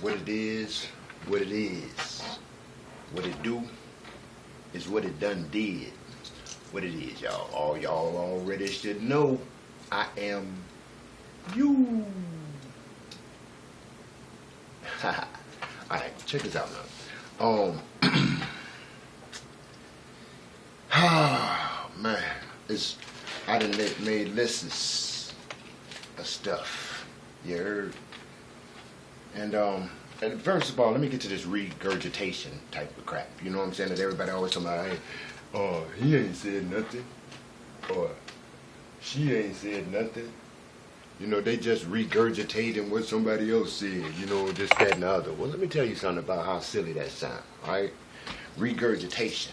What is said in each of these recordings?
What it is, what it is. What it do is what it done did. What it is, y'all. All y'all already should know. I am you. Alright, check this out now. Man, I done made lists of stuff. You heard? And first of all, let me get to this regurgitation type of crap. You know what I'm saying? That everybody always talking about, hey, he ain't said nothing. Or she ain't said nothing. You know, they just regurgitating what somebody else said, you know, this, that, and the other. Well, let me tell you something about how silly that sounds, all right? Regurgitation.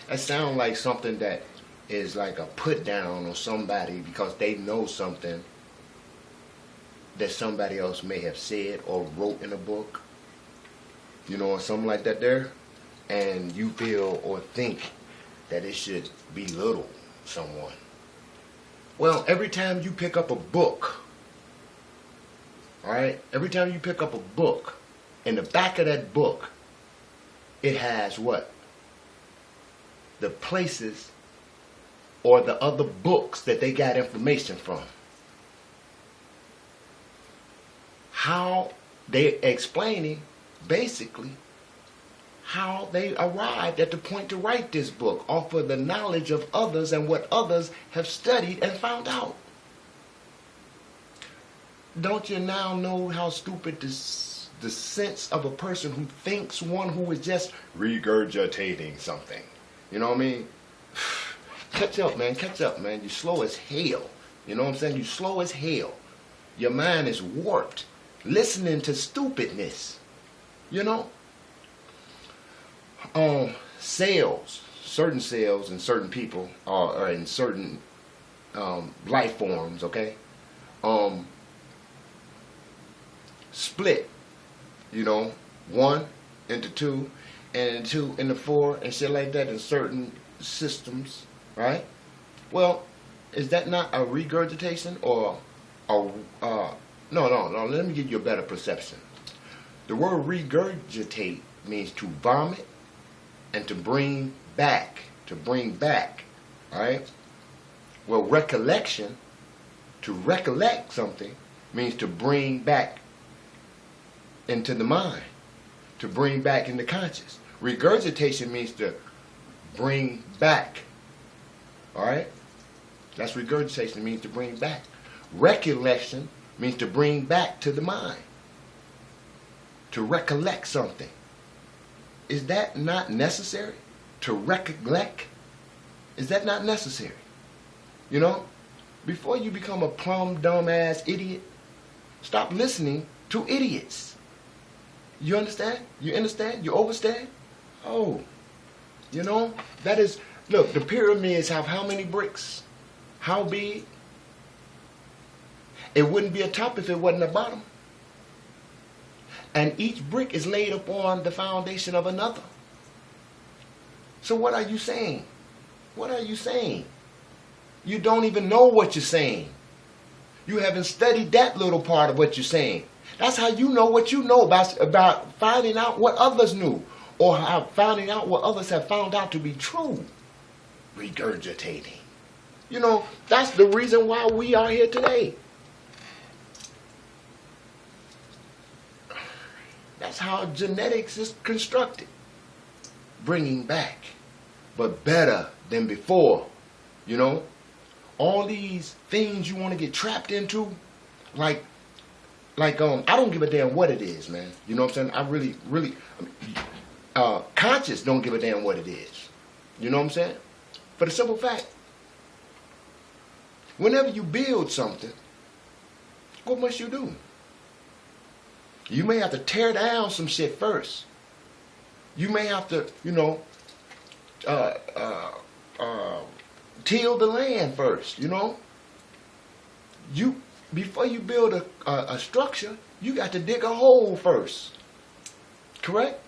That sounds like something that is like a put down on somebody because they know something that somebody else may have said or wrote in a book, you know, or something like that there, and you feel or think that it should belittle someone. Well, every time you pick up a book, all right, every time you pick up a book, in the back of that book, it has what? The places or the other books that they got information from. How they explaining basically how they arrived at the point to write this book off of the knowledge of others and what others have studied and found out. Don't you now know how stupid the sense of a person who thinks one who is just regurgitating something? You know what I mean? Catch up, man. Catch up, man. You're slow as hell. You know what I'm saying? You're slow as hell. Your mind is warped. Listening to stupidness. You know? Cells, certain cells in certain people, or in certain life forms, okay? Split, you know, 1 into 2, and 2 into 4, and shit like that in certain systems, right? Well, is that not a regurgitation or no, let me give you a better perception. The word regurgitate means to vomit and to bring back, alright? Well, recollection, to recollect something, means to bring back into the mind, to bring back into conscious. Regurgitation means to bring back, alright? That's regurgitation, means to bring back. Recollection means to bring back to the mind, to recollect something. Is that not necessary? To recollect? Is that not necessary? You know, before you become a plumb, dumb-ass idiot, stop listening to idiots. You understand? You understand? You understand? Oh, you know, that is, look, the pyramids have how many bricks? How big? It wouldn't be a top if it wasn't a bottom. And each brick is laid upon the foundation of another. So what are you saying? What are you saying? You don't even know what you're saying. You haven't studied that little part of what you're saying. That's how you know what you know about finding out what others knew, or finding out what others have found out to be true. Regurgitating. You know, that's the reason why we are here today. That's how genetics is constructed. Bringing back, but better than before. You know, all these things you want to get trapped into, I don't give a damn what it is, man. You know what I'm saying? I really, conscious don't give a damn what it is. You know what I'm saying? For the simple fact, whenever you build something, what must you do? You may have to tear down some shit first. You may have to, you know, till the land first, you know. Before you build a structure, you got to dig a hole first. Correct?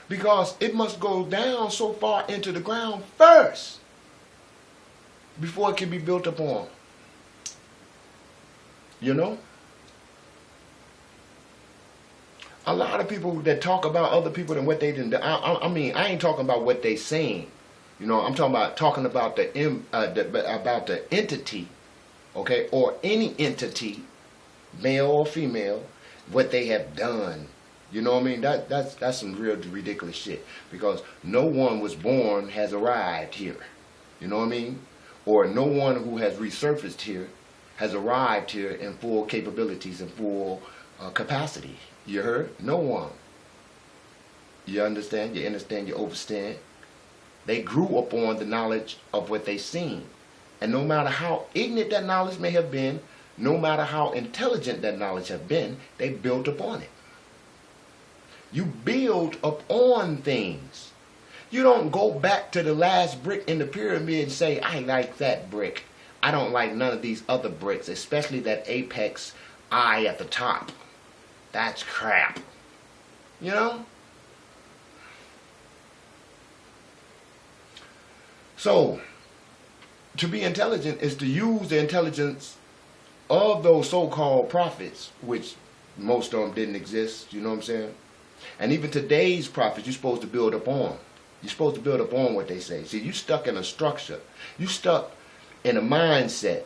Because it must go down so far into the ground first before it can be built upon. You know? A lot of people that talk about other people and what they didn't do. I mean, I ain't talking about what they saying. You know, I'm talking about about the entity, okay, or any entity, male or female, what they have done. You know what I mean? That's some real ridiculous shit. Because no one was born has arrived here. You know what I mean? Or no one who has resurfaced here has arrived here in full capabilities and full capacity. You heard? No one. You understand? You understand? You understand? They grew upon the knowledge of what they seen. And no matter how ignorant that knowledge may have been, no matter how intelligent that knowledge have been, they built upon it. You build upon things. You don't go back to the last brick in the pyramid and say, I like that brick. I don't like none of these other bricks, especially that apex eye at the top. That's crap. You know? So, to be intelligent is to use the intelligence of those so-called prophets, which most of them didn't exist, you know what I'm saying? And even today's prophets, you're supposed to build up on. You're supposed to build up on what they say. See, you stuck in a structure. You stuck in a mindset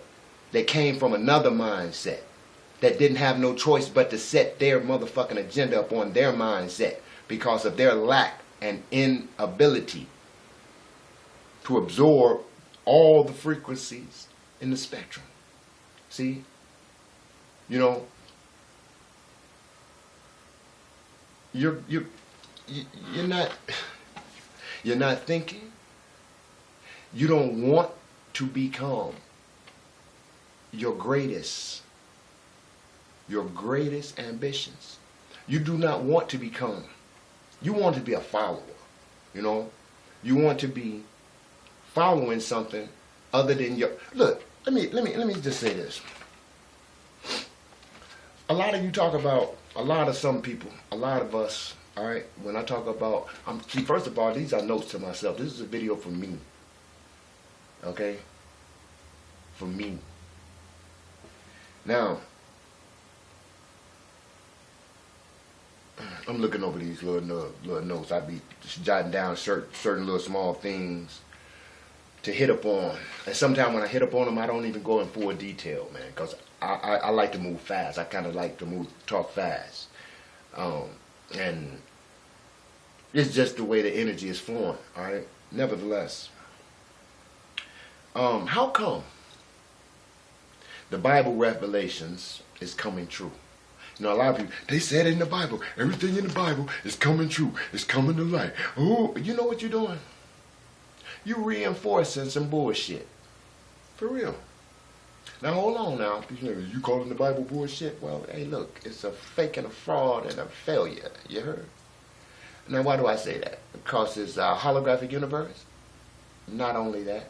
that came from another mindset that didn't have no choice but to set their motherfucking agenda up on their mindset because of their lack and inability to absorb all the frequencies in the spectrum. See? You know, you're not thinking. You don't want to become your greatest ambitions. You do not want to become. You want to be a follower. You know, you want to be following something other than your. Look, let me just say this. A lot of you talk about, a lot of some people, a lot of us, all right, when I talk about, see, first of all, these are notes to myself. This is a video for me. Okay? For me. Now, I'm looking over these little notes. I be just jotting down certain little small things to hit up on. And sometimes when I hit up on them, I don't even go in full detail, man, because I like to move fast. I kind of like to talk fast. And it's just the way the energy is flowing, all right? Nevertheless, how come the Bible revelations is coming true? You know, a lot of people, they said in the Bible, everything in the Bible is coming true. It's coming to light. Oh, you know what you're doing? You reinforcing some bullshit. For real. Now, hold on now. You calling the Bible bullshit? Well, hey, look, it's a fake and a fraud and a failure. You heard? Now, why do I say that? Because it's a holographic universe? Not only that.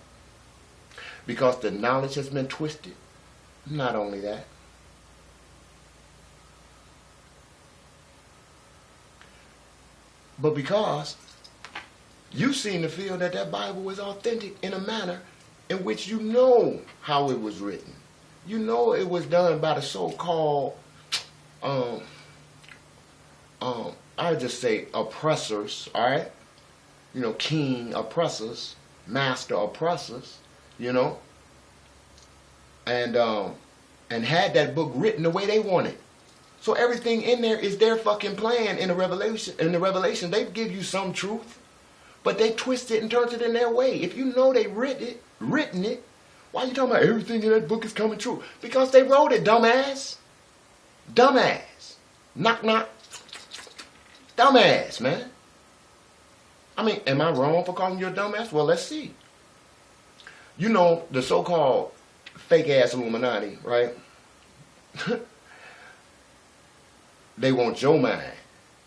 Because the knowledge has been twisted? Not only that. But because you seem to feel that that Bible was authentic in a manner in which you know how it was written. You know it was done by the so-called, I just say oppressors, all right? You know, king oppressors, master oppressors, you know? And had that book written the way they wanted. So everything in there is their fucking plan in the revelation. In the revelation, they give you some truth, but they twist it and turn it in their way. If you know they written it, why are you talking about everything in that book is coming true? Because they wrote it, dumbass. Dumbass. Knock, knock. Dumbass, man. I mean, am I wrong for calling you a dumbass? Well, let's see. You know, the so-called fake-ass Illuminati, right? They want your mind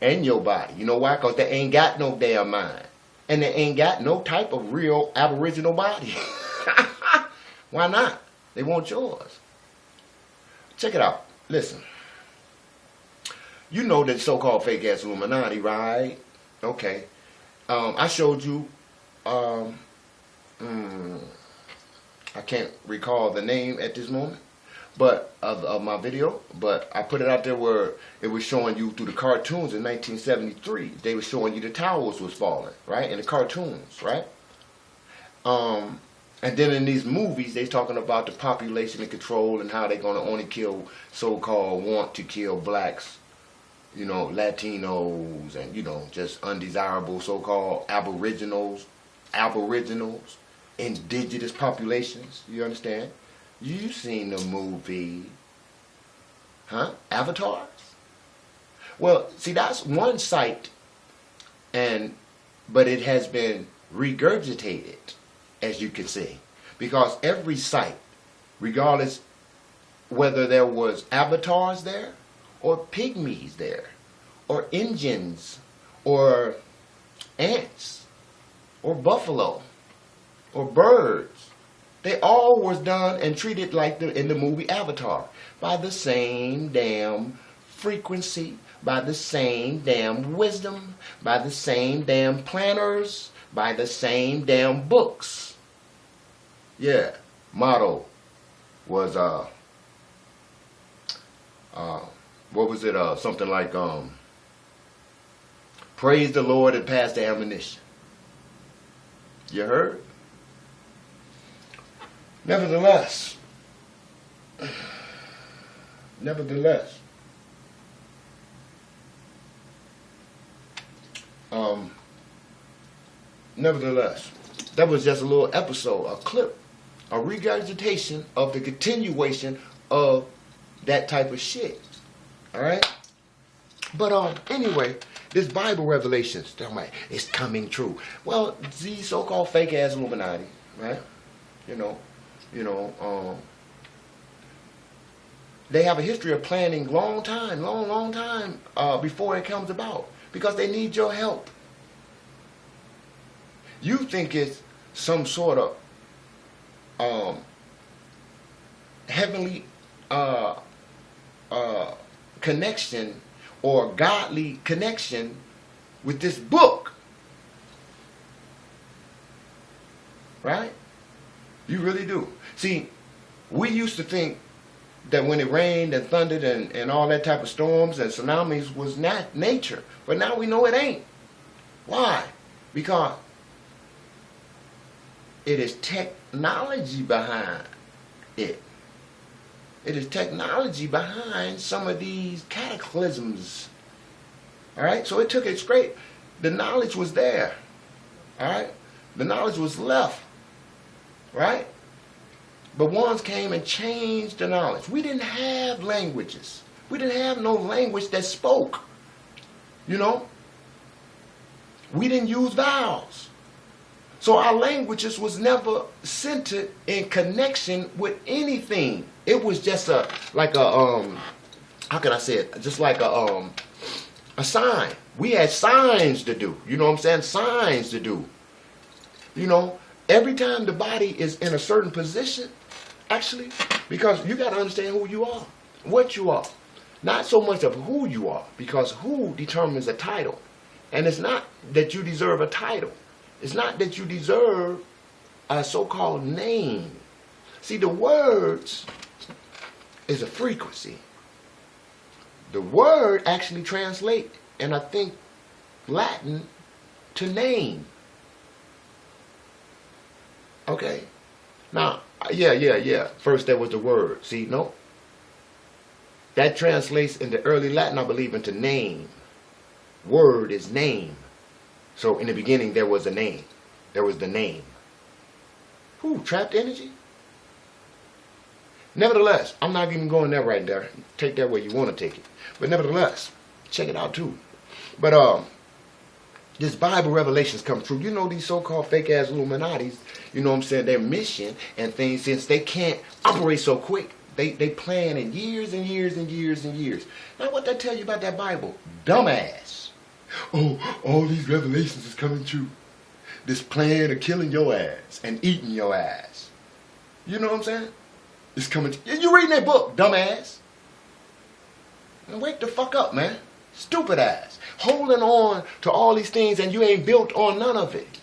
and your body. You know why? Because they ain't got no damn mind. And they ain't got no type of real aboriginal body. Why not? They want yours. Check it out. Listen. You know that so-called fake-ass Illuminati, right? Okay. I showed you, I can't recall the name at this moment, but of my video, but I put it out there where it was showing you through the cartoons in 1973. They were showing you the towers was falling, right, in the cartoons, right? And then in these movies, they're talking about the population and control and how they're going to only kill want to kill blacks, you know, Latinos, and, you know, just undesirable so-called aboriginals, indigenous populations, you understand? You seen the movie, Avatar? Well, see, that's one site, but it has been regurgitated, as you can see, because every site, regardless whether there was avatars there, or pygmies there, or Indians, or ants, or buffalo, or birds, they all was done and treated like in the movie Avatar, by the same damn frequency, by the same damn wisdom, by the same damn planners, by the same damn books. Yeah, motto was what was it? Something like praise the Lord and pass the ammunition. You heard? Nevertheless, that was just a little episode, a clip, a regurgitation of the continuation of that type of shit. All right? But anyway, this Bible revelations, it's coming true. Well, these so-called fake-ass Illuminati, right? They have a history of planning long time before it comes about, because they need your help. You think it's some sort of heavenly connection or godly connection with this book, right? You really do. See, we used to think that when it rained and thundered and all that type of storms and tsunamis was not nature, but now we know it ain't. Why? Because it is technology behind it. It is technology behind some of these cataclysms. All right? So it took it straight. The knowledge was there. All right? The knowledge was left. Right? But ones came and changed the knowledge. We didn't have languages. We didn't have no language that spoke. You know? We didn't use vowels. So our languages was never centered in connection with anything. It was just how can I say it? Just like a sign. We had signs to do. You know what I'm saying? Signs to do. You know, every time the body is in a certain position, actually, because you got to understand who you are, what you are. Not so much of who you are, because who determines a title. And it's not that you deserve a title. It's not that you deserve a so-called name. See, the words is a frequency. The word actually translates, and I think Latin, to name. Okay? Now, yeah. First there was the word. See, no? That translates in the early Latin, I believe, into name. Word is name. So in the beginning there was a name. There was the name. Who? Trapped energy? Nevertheless, I'm not even going there right there. Take that where you want to take it. But nevertheless, check it out too. But this Bible revelations come true. You know, these so-called fake-ass Illuminatis, you know what I'm saying, their mission and things, since they can't operate so quick, they plan in years and years and years and years. Now what that tell you about that Bible? Dumbass. Oh, all these revelations is coming true. This plan of killing your ass and eating your ass. You know what I'm saying? It's coming. You reading that book, dumbass. Now wake the fuck up, man. Stupid ass. Holding on to all these things and you ain't built on none of it.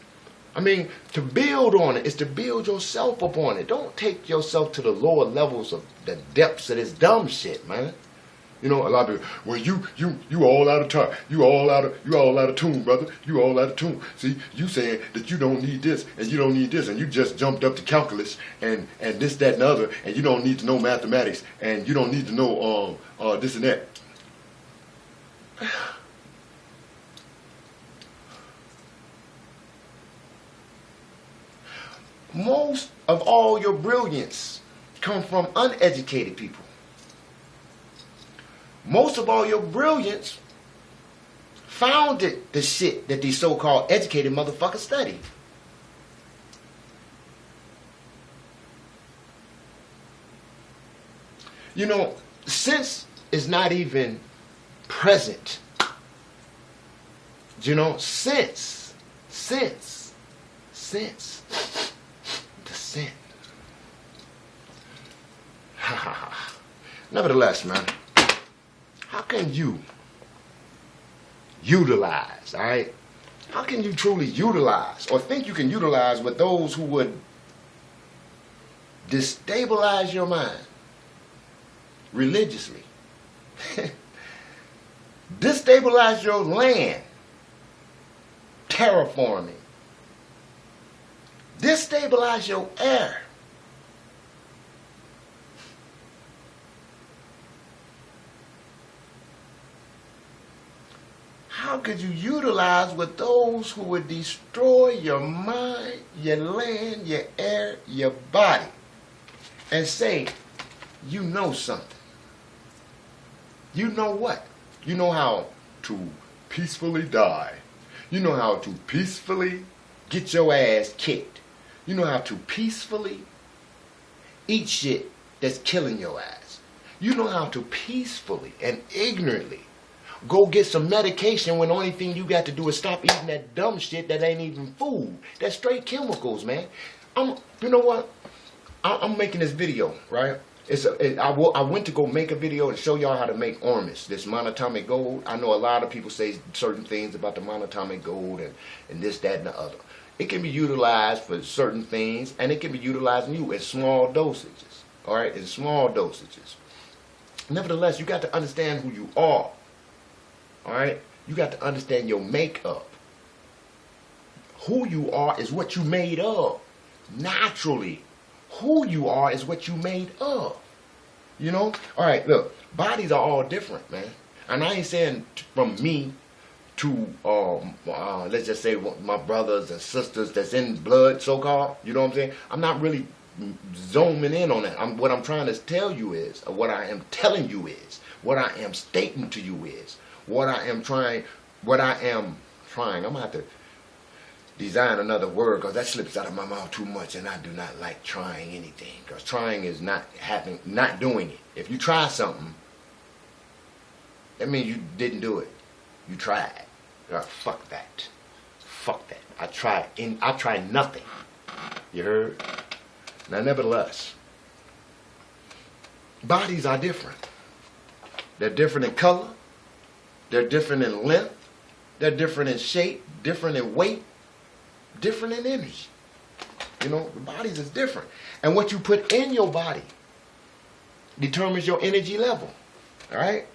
I mean, to build on it is to build yourself up on it. Don't take yourself to the lower levels of the depths of this dumb shit, man. You know, a lot of people, well, you all out of time. You all out of tune, brother. You all out of tune. See, you saying that you don't need this and you don't need this, and you just jumped up to calculus and this, that, and the other, and you don't need to know mathematics, and you don't need to know this and that. Most of all your brilliance come from uneducated people. Most of all your brilliance founded the shit that these so-called educated motherfuckers study. You know, sense is not even present. You know, sense. The scent. Nevertheless, man, how can you utilize, all right? How can you truly utilize or think you can utilize with those who would destabilize your mind religiously? Destabilize your land, terraforming. Destabilize your air. How could you utilize with those who would destroy your mind, your land, your air, your body, and say, you know something? You know what? You know how to peacefully die. You know how to peacefully get your ass kicked. You know how to peacefully eat shit that's killing your ass. You know how to peacefully and ignorantly go get some medication when the only thing you got to do is stop eating that dumb shit that ain't even food. That's straight chemicals, man. You know what? I'm making this video, right? I went to go make a video and show y'all how to make ormus, this monatomic gold. I know a lot of people say certain things about the monatomic gold and this, that, and the other. It can be utilized for certain things, and it can be utilized in you in small dosages, all right, in small dosages. Nevertheless, you got to understand who you are, all right? You got to understand your makeup. Who you are is what you made of, naturally. Who you are is what you made of. You know? All right, look, bodies are all different, man. And I ain't saying from me to, let's just say my brothers and sisters that's in blood, so-called. You know what I'm saying? I'm not really zooming in on that. What I'm trying to tell you is, or what I am telling you is, what I am stating to you is, I'm going to have to design another word because that slips out of my mouth too much, and I do not like trying anything, because trying is not doing it. If you try something, that means you didn't do it. You tried. Fuck that. I tried nothing. You heard? Now, nevertheless, bodies are different. They're different in color. They're different in length. They're different in shape, different in weight, different in energy. You know, the bodies is different. And what you put in your body determines your energy level. All right?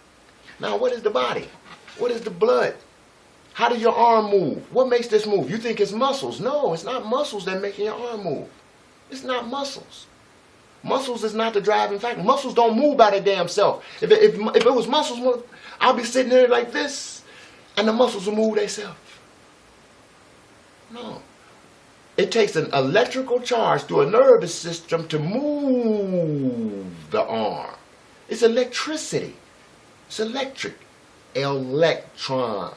Now, what is the body? What is the blood? How does your arm move? What makes this move? You think it's muscles. No, it's not muscles that make your arm move. It's not muscles. Muscles is not the driving factor. Muscles don't move by their damn self. If it was muscles, I'll be sitting there like this, and the muscles will move themselves. No. It takes an electrical charge through a nervous system to move the arm. It's electricity. It's electric. Electrons.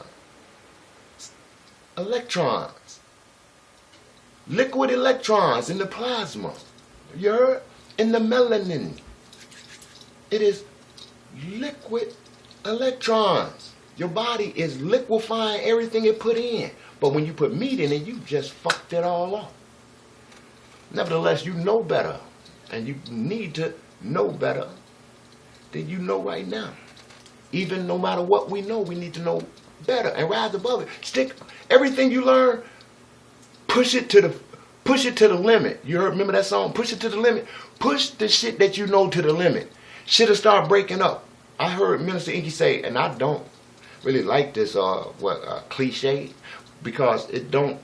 Liquid electrons in the plasma. You heard? In the melanin. It is liquid electrons. Your body is liquefying everything it put in. But when you put meat in it, you just fucked it all up. Nevertheless, you know better. And you need to know better than you know right now. Even no matter what we know, we need to know better and rise above it. Stick everything you learn, Push it to the limit. You heard, remember that song? Push it to the limit. Push the shit that you know to the limit. Shit'll start breaking up. I heard Minister Inky say, and I don't really like this cliche, because it don't.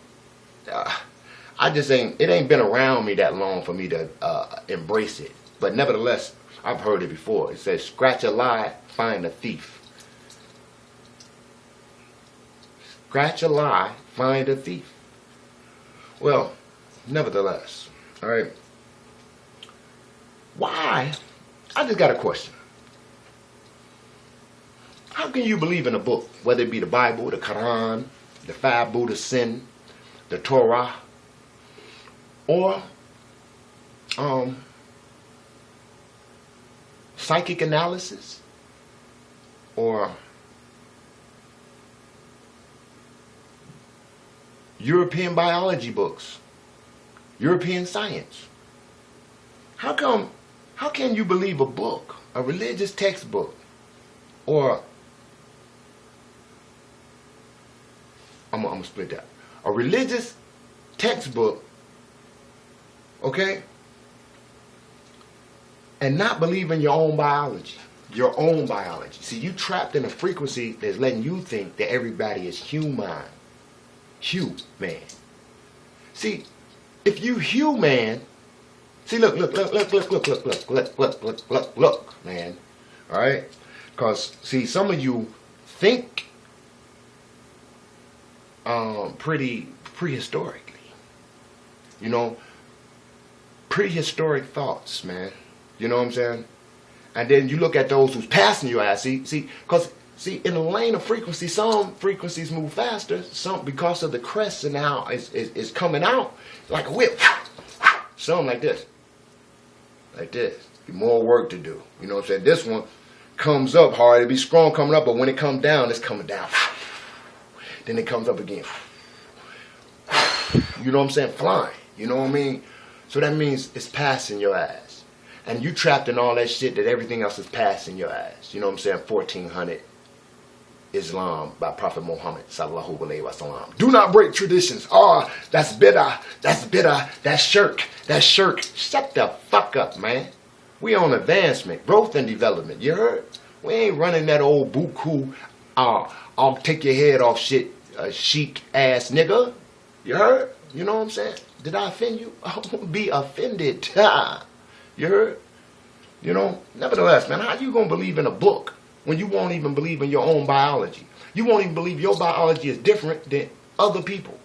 It ain't been around me that long for me to embrace it. But nevertheless, I've heard it before. It says, scratch a lie, find a thief. Scratch a lie, find a thief. Well, nevertheless, all right. Why? I just got a question. How can you believe in a book, whether it be the Bible, the Quran, the Five Buddhist Sin, the Torah, or psychic analysis, or European biology books, European science? How can you believe a book, a religious textbook, or I'm gonna split that. A religious textbook, okay, and not believe in your own biology? Your own biology. See, you trapped in a frequency that's letting you think that everybody is human. Human. See, if you human, see, look, man. All right? Because, see, some of you think pretty prehistorically. You know, prehistoric thoughts, man. You know what I'm saying? And then you look at those who's passing your ass. Because in the lane of frequency, some frequencies move faster. Some, because of the crest and how it's coming out like a whip. Some like this. Like this. More work to do. You know what I'm saying? This one comes up hard. It be strong coming up, but when it comes down, it's coming down. Then it comes up again. You know what I'm saying? Flying. You know what I mean? So that means it's passing your ass. And you trapped in all that shit that everything else is passing your ass. You know what I'm saying? 1400 Islam by Prophet Muhammad sallallahu alaihi wasallam. Do not break traditions. Oh, that's bid'ah. That's bid'ah. That's shirk. That's shirk. Shut the fuck up, man. We on advancement, growth and development. You heard? We ain't running that old buku, I'll take your head off shit, chic ass nigga. You heard? You know what I'm saying? Did I offend you? I won't be offended. You heard? You know? Nevertheless, man, how you gonna believe in a book when you won't even believe in your own biology? You won't even believe your biology is different than other people.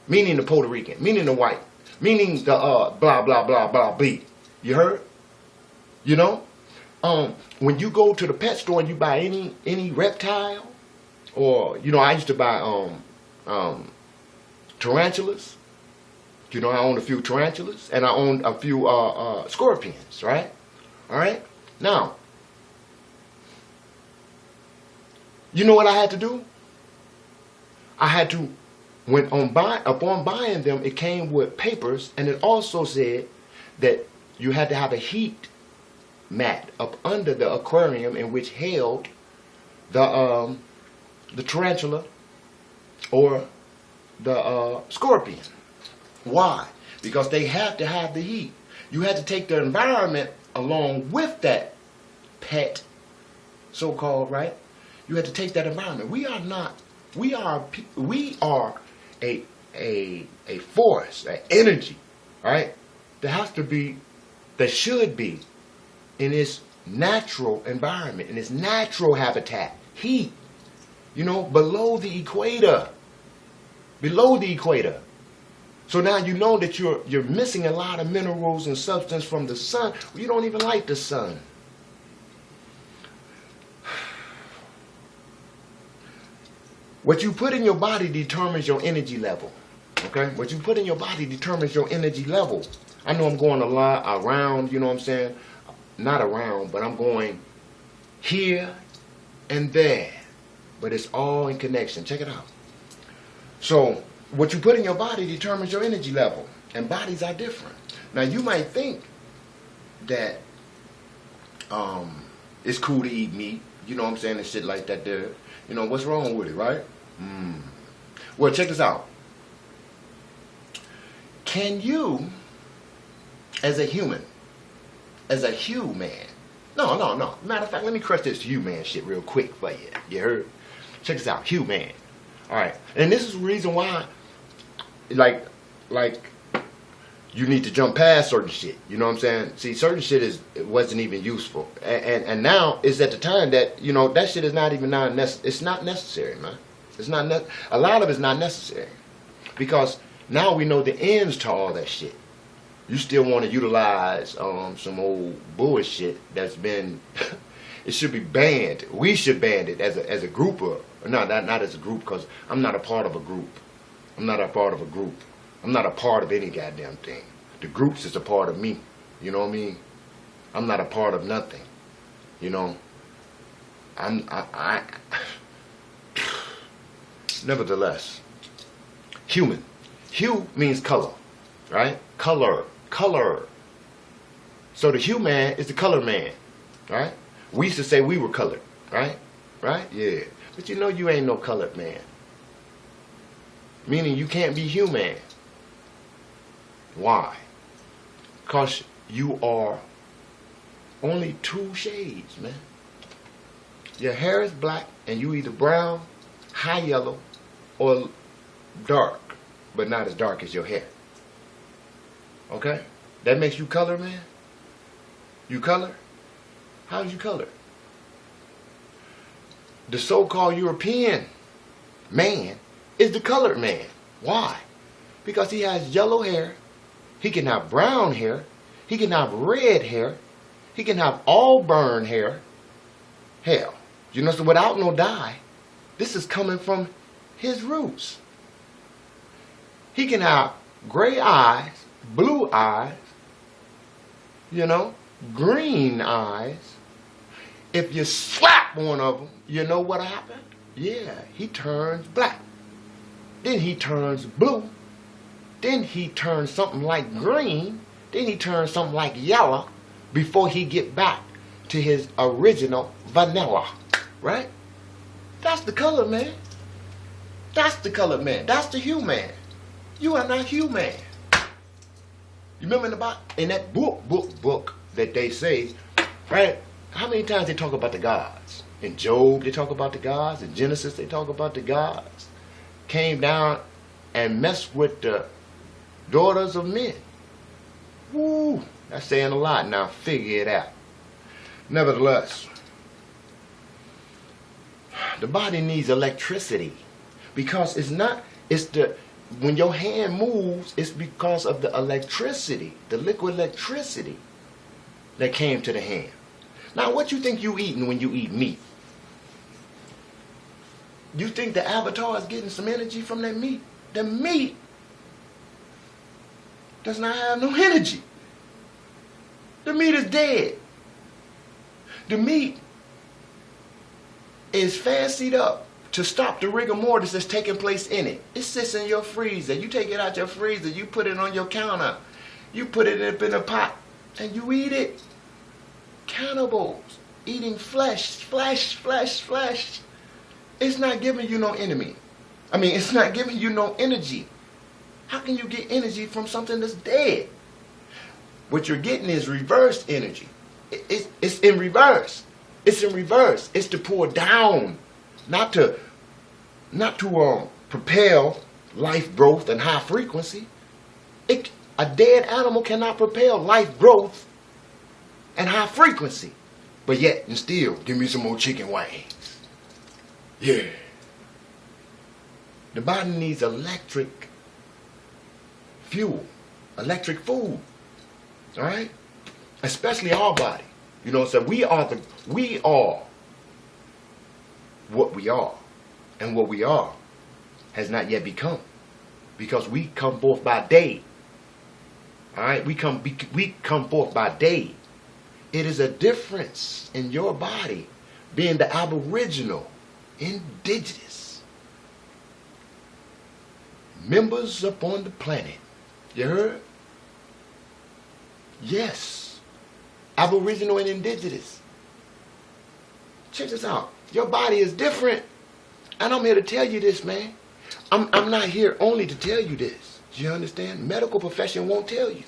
Meaning the Puerto Rican, meaning the white, meaning the blah, blah, blah, blah, blee. You heard? You know? When you go to the pet store and you buy any reptile, or, you know, I used to buy tarantulas. You know, I owned a few tarantulas, and I owned a few scorpions, right? All right? Now, you know what I had to do? I had to, upon buying them, it came with papers, and it also said that you had to have a heat mat up under the aquarium in which held the tarantula or the scorpion. Why? Because they have to have the heat. You had to take the environment along with that pet, so-called, right? You had to take that environment. We are a force, an energy, right? That should be in its natural environment, in its natural habitat, heat, you know, below the equator. Below the equator. So now you know that you're missing a lot of minerals and substance from the sun. You don't even like the sun. What you put in your body determines your energy level. Okay? What you put in your body determines your energy level. I know I'm going a lot around, you know what I'm saying? Not around, but I'm going here and there. But it's all in connection. Check it out. So, what you put in your body determines your energy level. And bodies are different. Now, you might think that it's cool to eat meat. You know what I'm saying? And shit like that there. You know, what's wrong with it, right? Well, check this out. can you, as a human, no. Matter of fact, let me crush this human shit real quick for you. You heard? Check this out, human. All right, and this is the reason why, like, you need to jump past certain shit. You know what I'm saying? See, certain shit it wasn't even useful, and now it's at the time that that shit is not even it's not necessary, man. It's not a lot of it's not necessary because now we know the ends to all that shit. You still want to utilize some old bullshit that's been it should be banned. We should ban it as a group not as a group, because I'm not a part of a group. I'm not a part of a group. I'm not a part of any goddamn thing. The groups is a part of me. You know what I mean? I'm not a part of nothing. You know? I nevertheless, human. Hue means color, right? Color. So the human is the color man, right? We used to say we were colored, right? Right? Yeah. But you ain't no colored man. Meaning you can't be human. Why? Because you are only 2 shades, man. Your hair is black and you either brown, high yellow, or dark, but not as dark as your hair. Okay? That makes you color, man? You color? How's you color? The so-called European man is the colored man. Why? Because he has yellow hair, he can have brown hair, he can have red hair, he can have auburn hair. Hell, so without no dye, this is coming from his roots. He can have gray eyes, blue eyes, green eyes. If you slap one of them, you know what happened? Yeah, he turns black. Then he turns blue. Then he turns something like green. Then he turns something like yellow before he get back to his original vanilla. Right? That's the color man. That's the color man. That's the human. You are not human. You remember in that book that they say, right? How many times they talk about the gods? In Job, they talk about the gods. In Genesis, they talk about the gods. Came down and messed with the daughters of men. Woo! That's saying a lot. Now figure it out. Nevertheless, the body needs electricity because when your hand moves, it's because of the electricity, the liquid electricity that came to the hand. Now, what you think you eating when you eat meat? You think the avatar is getting some energy from that meat? The meat does not have no energy. The meat is dead. The meat is fancied up to stop the rigor mortis that's taking place in it. It sits in your freezer. You take it out your freezer, you put it on your counter, you put it up in a pot, and you eat it. Cannibals, eating flesh. It's not giving you no enemy. It's not giving you no energy. How can you get energy from something that's dead? What you're getting is reverse energy. It's in reverse. It's in reverse. It's to pour down, not to propel life growth and high frequency. A dead animal cannot propel life growth and high frequency. But yet, and still, give me some more chicken wings. Yeah. The body needs electric fuel, electric food. All right? Especially our body. So we are what we are. And what we are has not yet become. Because we come forth by day. All right? We come forth by day. It is a difference in your body being the aboriginal, indigenous members upon the planet. You heard? Yes. Aboriginal and indigenous. Check this out. Your body is different. And I'm here to tell you this, man. I'm not here only to tell you this. Do you understand? Medical profession won't tell you.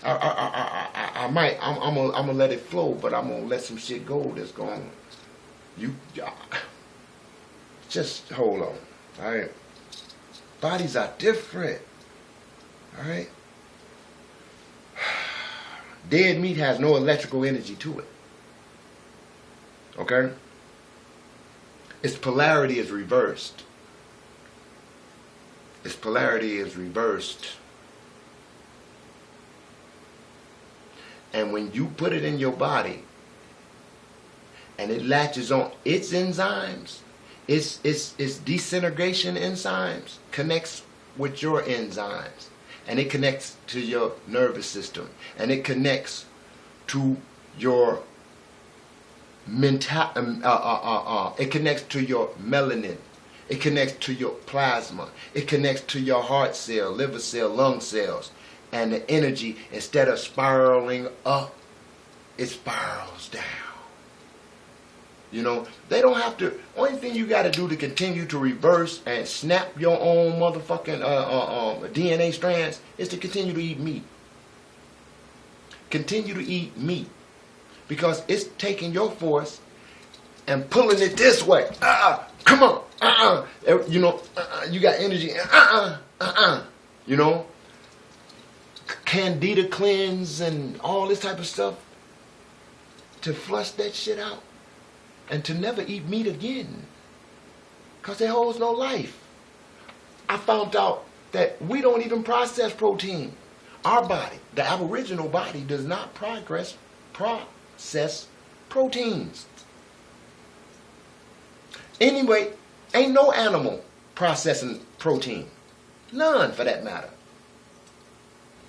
I'm gonna let it flow, but I'm gonna let some shit go that's going. You just hold on. All right. Bodies are different. All right. Dead meat has no electrical energy to it. Okay? Its polarity is reversed. Its polarity is reversed. And when you put it in your body and it latches on its enzymes, its disintegration enzymes connects with your enzymes. And it connects to your nervous system. And it connects to your it connects to your melanin. It connects to your plasma. It connects to your heart cell, liver cell, lung cells. And the energy, instead of spiraling up, it spirals down. You know, they don't have to. Only thing you got to do to continue to reverse and snap your own motherfucking DNA strands is to continue to eat meat. Continue to eat meat. Because it's taking your force and pulling it this way. Come on. You know, you got energy. You know, Candida cleanse and all this type of stuff to flush that shit out and to never eat meat again. Because it holds no life. I found out that we don't even process protein. Our body, the aboriginal body, does not process proteins. Anyway, ain't no animal processing protein. None, for that matter.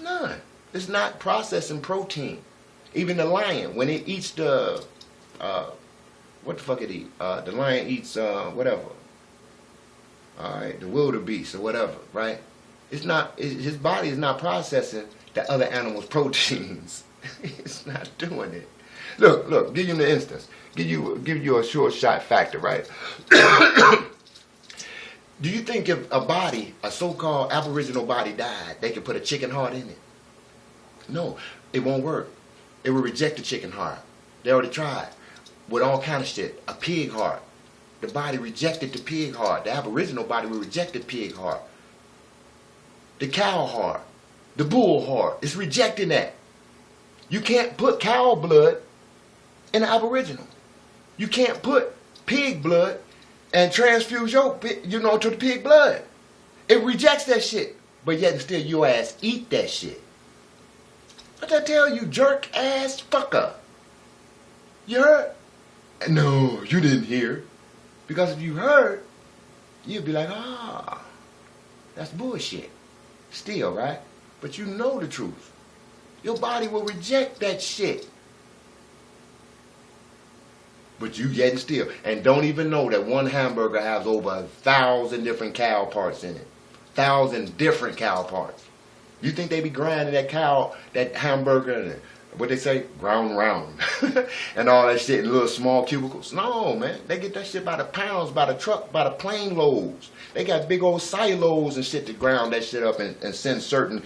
None. It's not processing protein. Even the lion, when it eats the, what the fuck it eat? The lion eats, whatever. Alright, the wildebeest or whatever, right? It's not, his body is not processing the other animal's proteins. It's not doing it. Look, give you an instance. Give you a short shot factor, right? Do you think if a body, a so-called aboriginal body died, they could put a chicken heart in it? No, it won't work. It will reject the chicken heart. They already tried with all kind of shit. A pig heart. The body rejected the pig heart. The aboriginal body will reject the pig heart. The cow heart. The bull heart. It's rejecting that. You can't put cow blood in an aboriginal. You can't put pig blood and transfuse your, to the pig blood. It rejects that shit. But yet and still your ass eat that shit. What I tell you, jerk ass fucker? You heard? No, you didn't hear. Because if you heard, you'd be like, that's bullshit. Still, right? But you know the truth. Your body will reject that shit. But you yet and still. And don't even know that one hamburger has over 1,000 different cow parts in it. 1,000 different cow parts. You think they be grinding that hamburger, what they say, ground round, and all that shit in little small cubicles? No, man. They get that shit by the pounds, by the truck, by the plane loads. They got big old silos and shit to ground that shit up and send certain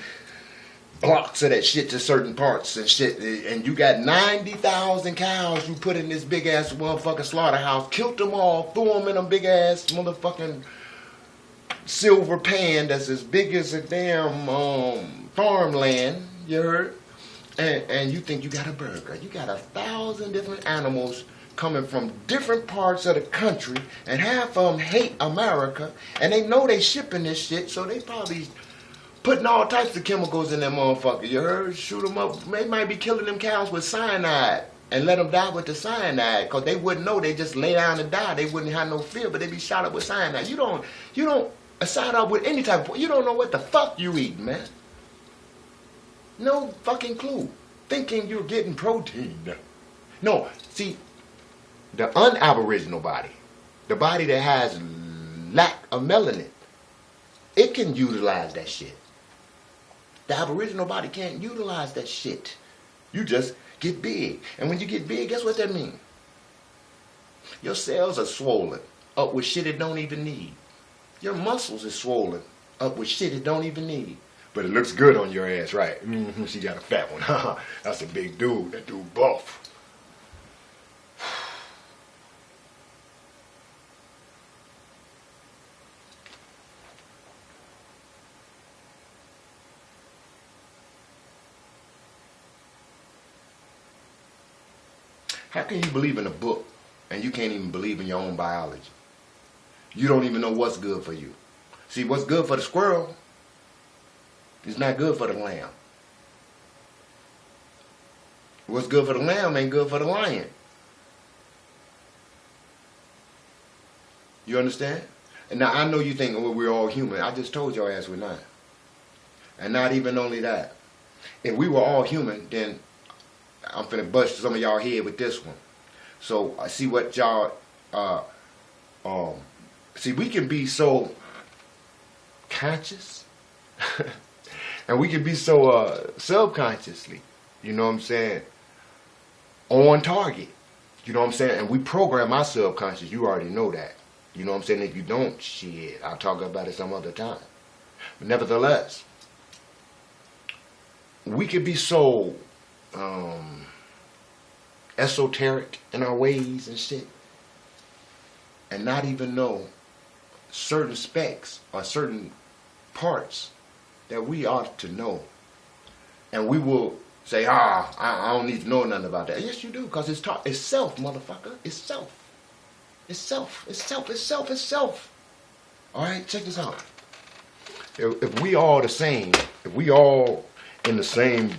blocks of that shit to certain parts and shit. And you got 90,000 cows you put in this big ass motherfucking slaughterhouse, killed them all, threw them in a big ass motherfucking silver pan that's as big as a damn farmland, you heard? And you think you got a burger. You got 1,000 different animals coming from different parts of the country, and half of them hate America, and they know they shipping this shit, so they probably putting all types of chemicals in that motherfucker, you heard? Shoot them up. They might be killing them cows with cyanide and let them die with the cyanide, because they wouldn't know. They just lay down and die. They wouldn't have no fear, but they be shot up with cyanide. You don't side up with any type of, you don't know what the fuck you eating, man. No fucking clue. Thinking you're getting protein. No, see, the unaboriginal body, the body that has lack of melanin, it can utilize that shit. The aboriginal body can't utilize that shit. You just get big. And when you get big, guess what that means? Your cells are swollen up with shit it don't even need. Your muscles is swollen up with shit it don't even need. But it looks good on your ass, right? She got a fat one. That's a big dude. That dude buff. How can you believe in a book and you can't even believe in your own biology? You don't even know what's good for you. See, what's good for the squirrel is not good for the lamb. What's good for the lamb ain't good for the lion. You understand? And now I know you think, well, we're all human. I just told your ass we're not. And not even only that. If we were all human, then I'm finna bust some of y'all head with this one. So I see what y'all see, we can be so conscious and we can be so subconsciously, you know what I'm saying, on target. You know what I'm saying? And we program our subconscious, you already know that. You know what I'm saying? If you don't, shit, I'll talk about it some other time. But nevertheless, we could be so esoteric in our ways and shit, and not even know certain specs or certain parts that we ought to know. And we will say, I don't need to know nothing about that. Yes, you do, because it's taught. It's self, motherfucker. It's self. It's self. It's self. It's self. It's self. All right, check this out. If we all the same, if we all in the same,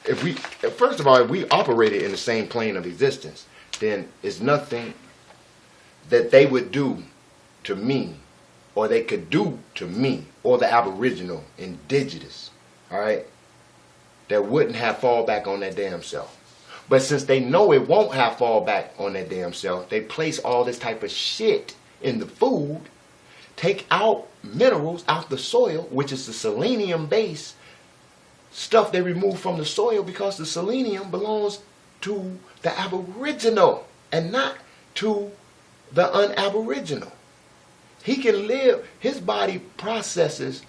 first of all, if we operated in the same plane of existence, then it's nothing that they would do to me, or they could do to me, or the Aboriginal, indigenous, all right, that wouldn't have fall back on that damn self. But since they know it won't have fall back on that damn self, they place all this type of shit in the food, take out minerals out the soil, which is the selenium base stuff they remove from the soil, because the selenium belongs to the Aboriginal and not to the unaboriginal. He can live, his body processes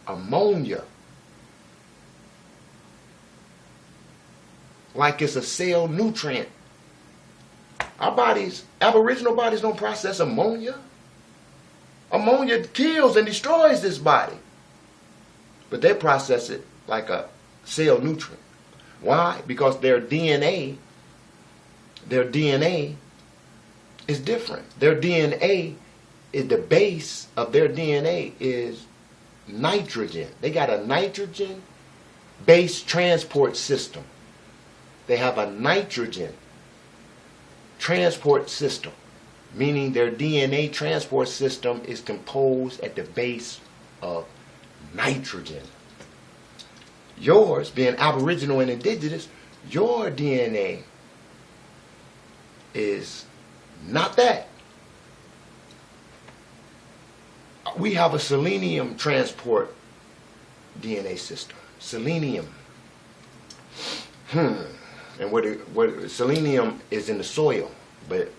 ammonia like it's a cell nutrient. Our bodies, Aboriginal bodies, don't process ammonia. Ammonia kills and destroys this body. But they process it like a cell nutrient. Why? Because their DNA is different. Their DNA is, the base of their DNA is nitrogen. They got a nitrogen-based transport system. They have a nitrogen transport system, meaning their DNA transport system is composed at the base of nitrogen. Yours, being Aboriginal and indigenous, your DNA is not that. We have a selenium transport DNA system. Selenium. And what selenium is in the soil, but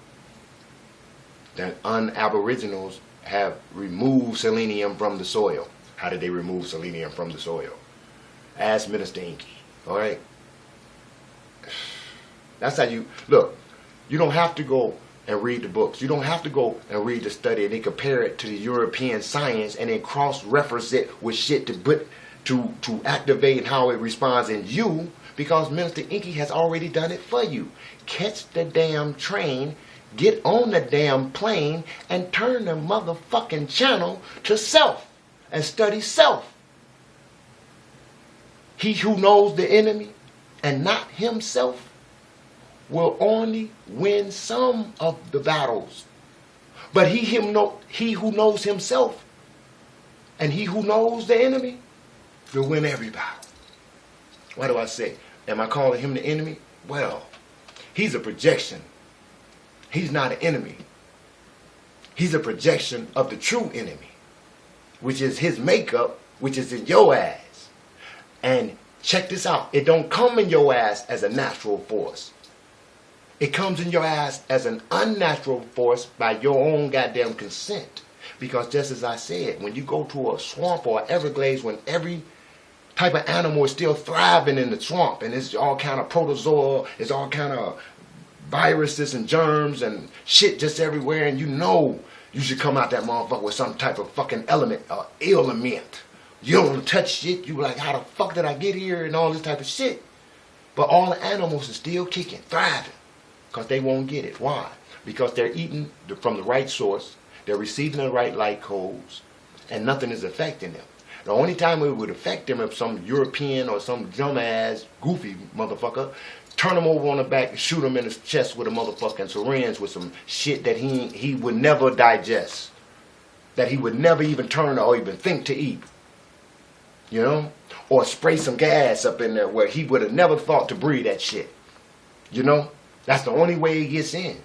the unaboriginals have removed selenium from the soil. How did they remove selenium from the soil? Ask Minister Inky. All right? That's how you, look, you don't have to go and read the books. You don't have to go and read the study and then compare it to the European science and then cross-reference it with shit to activate how it responds in you, because Minister Inky has already done it for you. Catch the damn train, get on the damn plane, and turn the motherfucking channel to self and study self. He who knows the enemy and not himself will only win some of the battles. But he who knows himself and he who knows the enemy will win every battle. What do I say? Am I calling him the enemy? Well, he's a projection. He's not an enemy. He's a projection of the true enemy, which is his makeup, which is in your ass. And check this out. It don't come in your ass as a natural force. It comes in your ass as an unnatural force by your own goddamn consent. Because just as I said, when you go to a swamp or Everglades, when every type of animal is still thriving in the swamp, and it's all kind of protozoa, it's all kind of viruses and germs and shit just everywhere, and you know you should come out that motherfucker with some type of fucking element or ailment. You don't want to touch shit. You like, how the fuck did I get here and all this type of shit? But all the animals are still kicking, thriving, because they won't get it. Why? Because they're eating from the right source, they're receiving the right light codes, and nothing is affecting them. The only time it would affect them if some European or some dumbass, goofy motherfucker turn him over on the back and shoot him in his chest with a motherfucking syringe with some shit that he would never digest, that he would never even turn or even think to eat. You know? Or spray some gas up in there where he would have never thought to breathe that shit. You know? That's the only way it gets in.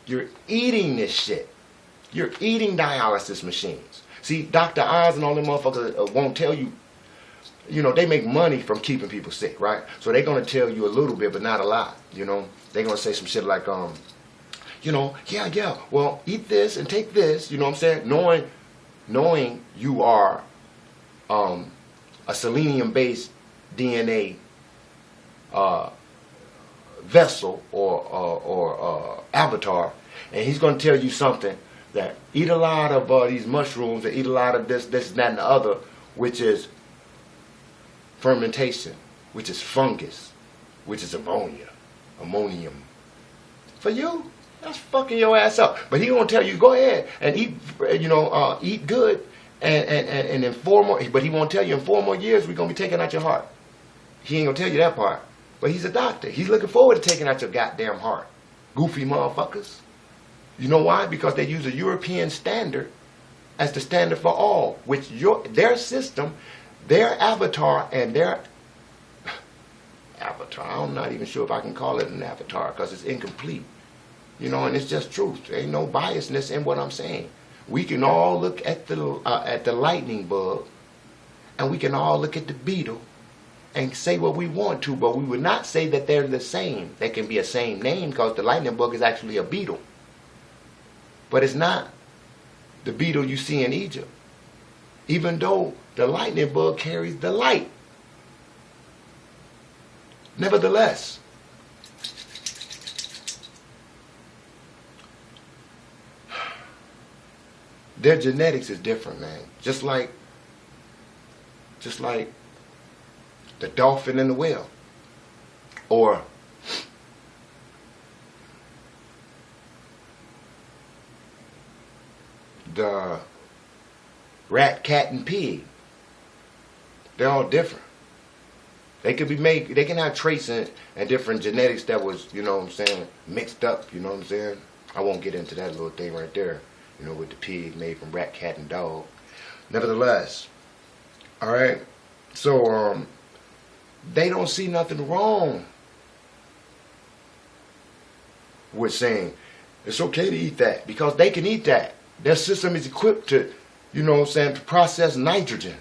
You're eating this shit. You're eating dialysis machines. See, Dr. Oz and all them motherfuckers won't tell you, you know, they make money from keeping people sick, right? So they're going to tell you a little bit, but not a lot, you know? They're going to say some shit like, you know, yeah, well, eat this and take this, you know what I'm saying? Knowing you are a selenium-based DNA vessel or avatar, and he's going to tell you something that eat a lot of these mushrooms, or eat a lot of this, that, and the other, which is fermentation, which is fungus, which is ammonium. For you, that's fucking your ass up. But he gonna tell you, go ahead and eat, you know, eat good, and in 4 more. But he won't tell you in 4 more years we're gonna be taking out your heart. He ain't gonna tell you that part. But he's a doctor. He's looking forward to taking out your goddamn heart. Goofy motherfuckers. You know why? Because they use a European standard as the standard for all, which their system, their avatar, and their avatar, I'm not even sure if I can call it an avatar because it's incomplete. You know, and it's just truth. There ain't no biasness in what I'm saying. We can all look at the lightning bug, and we can all look at the beetle and say what we want to, but we would not say that they're the same. They can be a same name because the lightning bug is actually a beetle. But it's not the beetle you see in Egypt, even though the lightning bug carries the light. Nevertheless, their genetics is different, man. Just like the dolphin and the whale, or the rat, cat, and pig. They're all different. They could be made, they can have traits and different genetics that was, you know what I'm saying, mixed up, you know what I'm saying? I won't get into that little thing right there, you know, with the pig made from rat, cat, and dog. Nevertheless, all right, so they don't see nothing wrong with saying it's okay to eat that because they can eat that. Their system is equipped to, you know what I'm saying, to process nitrogen.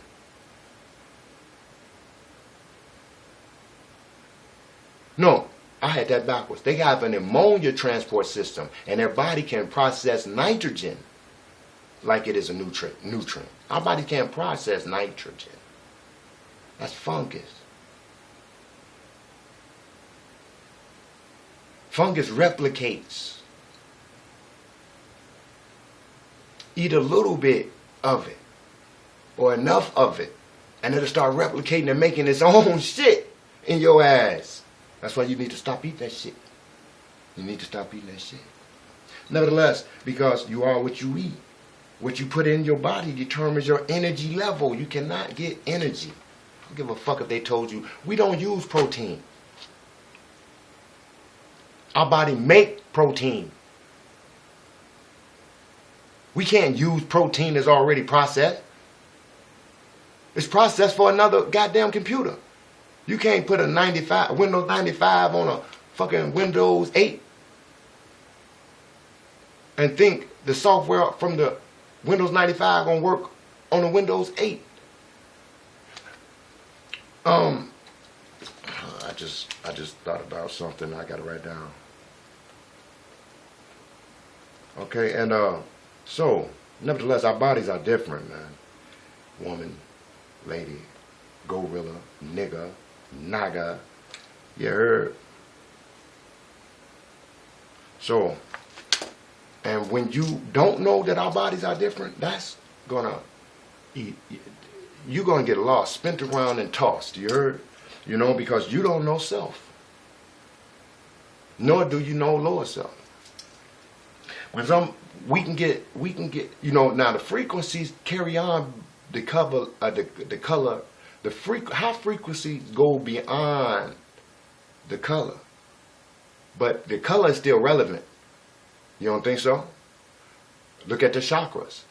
No, I had that backwards. They have an ammonia transport system, and their body can process nitrogen like it is a nutrient. Our body can't process nitrogen. That's fungus. Fungus replicates. Eat a little bit of it, or enough of it, and it'll start replicating and making its own shit in your ass. That's why you need to stop eating that shit. You need to stop eating that shit. Nevertheless, because you are what you eat. What you put in your body determines your energy level. You cannot get energy. I don't give a fuck if they told you. We don't use protein. Our body make protein. We can't use protein that's already processed. It's processed for another goddamn computer. You can't put a Windows 95 on a fucking Windows 8 and think the software from the Windows 95 gonna work on the Windows 8. I just thought about something. I gotta write down. Okay, and so Nevertheless, our bodies are different, man. Woman, lady, gorilla, nigga, naga. You heard? So, and when you don't know that our bodies are different, that's gonna, you're gonna get lost, spent around and tossed. You heard? You know, because you don't know self. Nor do you know lower self. When we can get, you know, now the frequencies carry on the color, how frequencies go beyond the color. But the color is still relevant. You don't think so? Look at the chakras.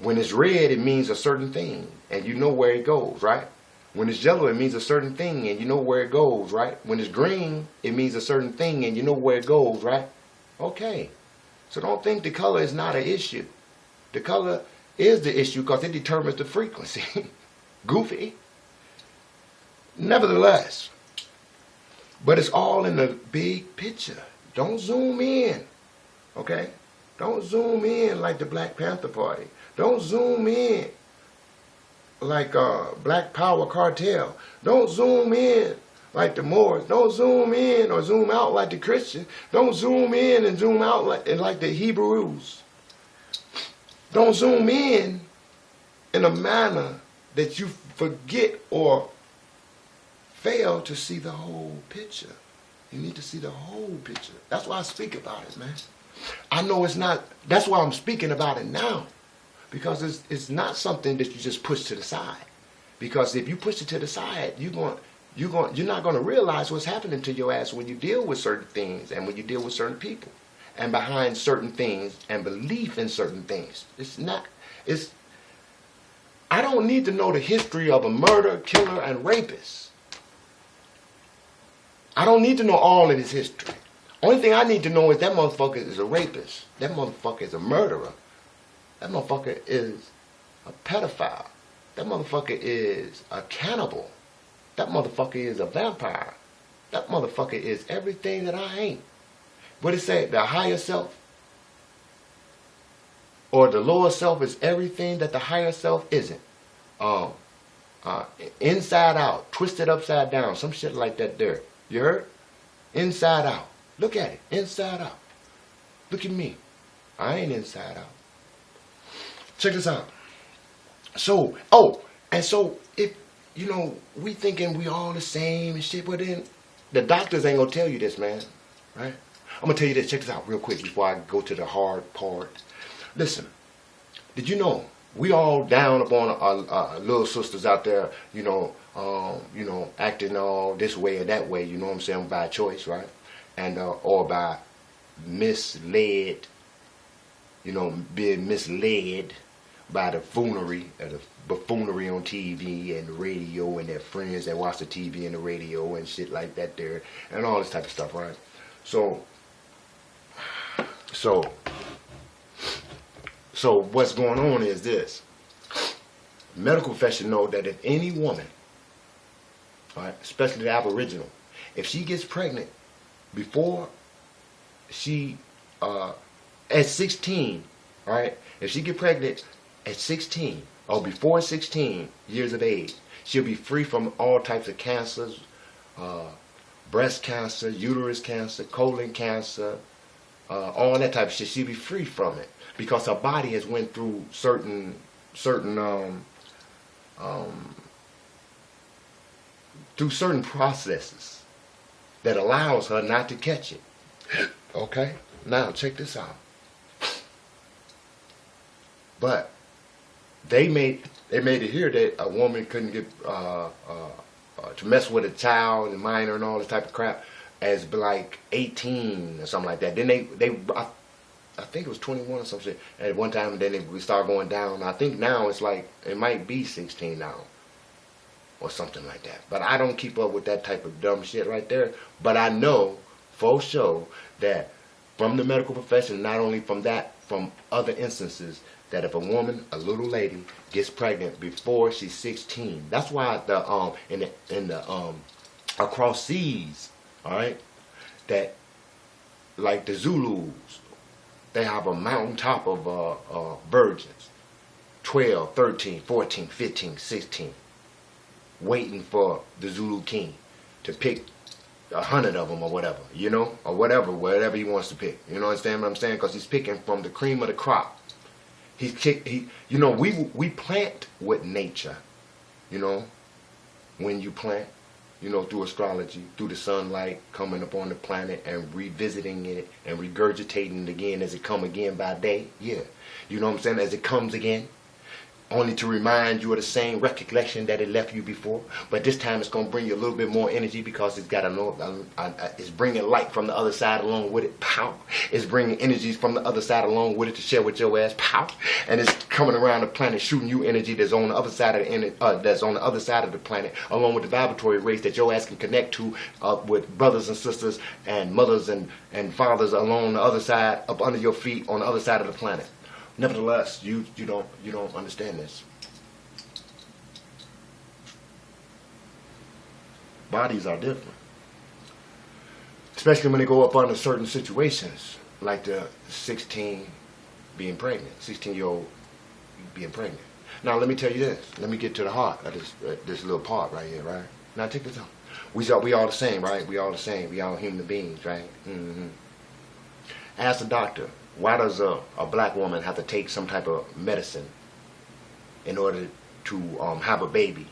When it's red, it means a certain thing, and you know where it goes, right? When it's yellow, it means a certain thing, and you know where it goes, right? When it's green, it means a certain thing, and you know where it goes, right? Okay. So don't think the color is not an issue. The color is the issue because it determines the frequency. Goofy. Nevertheless, but it's all in the big picture. Don't zoom in, okay? Don't zoom in like the Black Panther Party. Don't zoom in like Black Power Cartel. Don't zoom in like the Moors. Don't zoom in or zoom out like the Christians. Don't zoom in and zoom out like the Hebrews. Don't zoom in a manner that you forget or fail to see the whole picture. You need to see the whole picture. That's why I speak about it, man. I know it's not, that's why I'm speaking about it now. Because it's not something that you just push to the side. Because if you push it to the side, you're not going to realize what's happening to your ass when you deal with certain things and when you deal with certain people and behind certain things and belief in certain things. I don't need to know the history of a murder, killer, and rapist. I don't need to know all of his history. Only thing I need to know is that motherfucker is a rapist. That motherfucker is a murderer. That motherfucker is a pedophile. That motherfucker is a cannibal. That motherfucker is a vampire. That motherfucker is everything that I ain't. What it say? The higher self or the lower self is everything that the higher self isn't. Inside out, twisted upside down, some shit like that there. You heard? Inside out. Look at it. Inside out. Look at me. I ain't inside out. Check this out. So, if, you know, we thinking we all the same and shit, but then the doctors ain't gonna tell you this, man. Right? I'm gonna tell you this. Check this out real quick before I go to the hard part. Listen, did you know we all down upon our little sisters out there, you know, acting all this way and that way, you know what I'm saying, by choice, right? And or by misled, you know, being misled by the buffoonery on TV and the radio and their friends that watch the TV and the radio and shit like that there and all this type of stuff, right? So what's going on is this. Medical profession know that if any woman, right, especially the Aboriginal, if she gets pregnant before she, at 16, right, if she get pregnant at 16 or before 16 years of age, she'll be free from all types of cancers, breast cancer, uterus cancer, colon cancer, all that type of shit. She'll be free from it because her body has went through certain processes that allows her not to catch it. Okay? Now check this out. But they made it here that a woman couldn't get to mess with a child and minor and all this type of crap as like 18 or something like that. Then I think it was 21 or some shit at one time, and then we started going down. I think now it's like, it might be 16 now or something like that. But I don't keep up with that type of dumb shit right there. But I know for sure that from the medical profession, not only from that, from other instances, that if a woman, a little lady, gets pregnant before she's 16, that's why across seas, all right, that like the Zulus They have a mountaintop of virgins, 12, 13, 14, 15, 16, waiting for the Zulu king to pick 100 of them or whatever, you know, or whatever he wants to pick. You know, understand what I'm saying? Because he's picking from the cream of the crop. You know, we plant with nature. You know, when you plant, you know, through astrology, through the sunlight coming upon the planet and revisiting it and regurgitating it again as it come again by day. Yeah, you know what I'm saying? As it comes again. Only to remind you of the same recollection that it left you before, but this time it's gonna bring you a little bit more energy because it's got it's bringing light from the other side along with it. Pow! It's bringing energies from the other side along with it to share with your ass. Pow! And it's coming around the planet, shooting you energy that's on the other side of the planet, along with the vibratory rays that your ass can connect to with brothers and sisters and mothers and fathers along the other side, up under your feet on the other side of the planet. Nevertheless, you don't understand this. Bodies are different, especially when they go up under certain situations, like the 16 being pregnant, 16-year-old being pregnant. Now let me tell you this. Let me get to the heart of this little part right here, right? Now check this out. We all the same, right? We all the same. We all human beings, right? Mm-hmm. Ask the doctor. Why does a black woman have to take some type of medicine in order to have a baby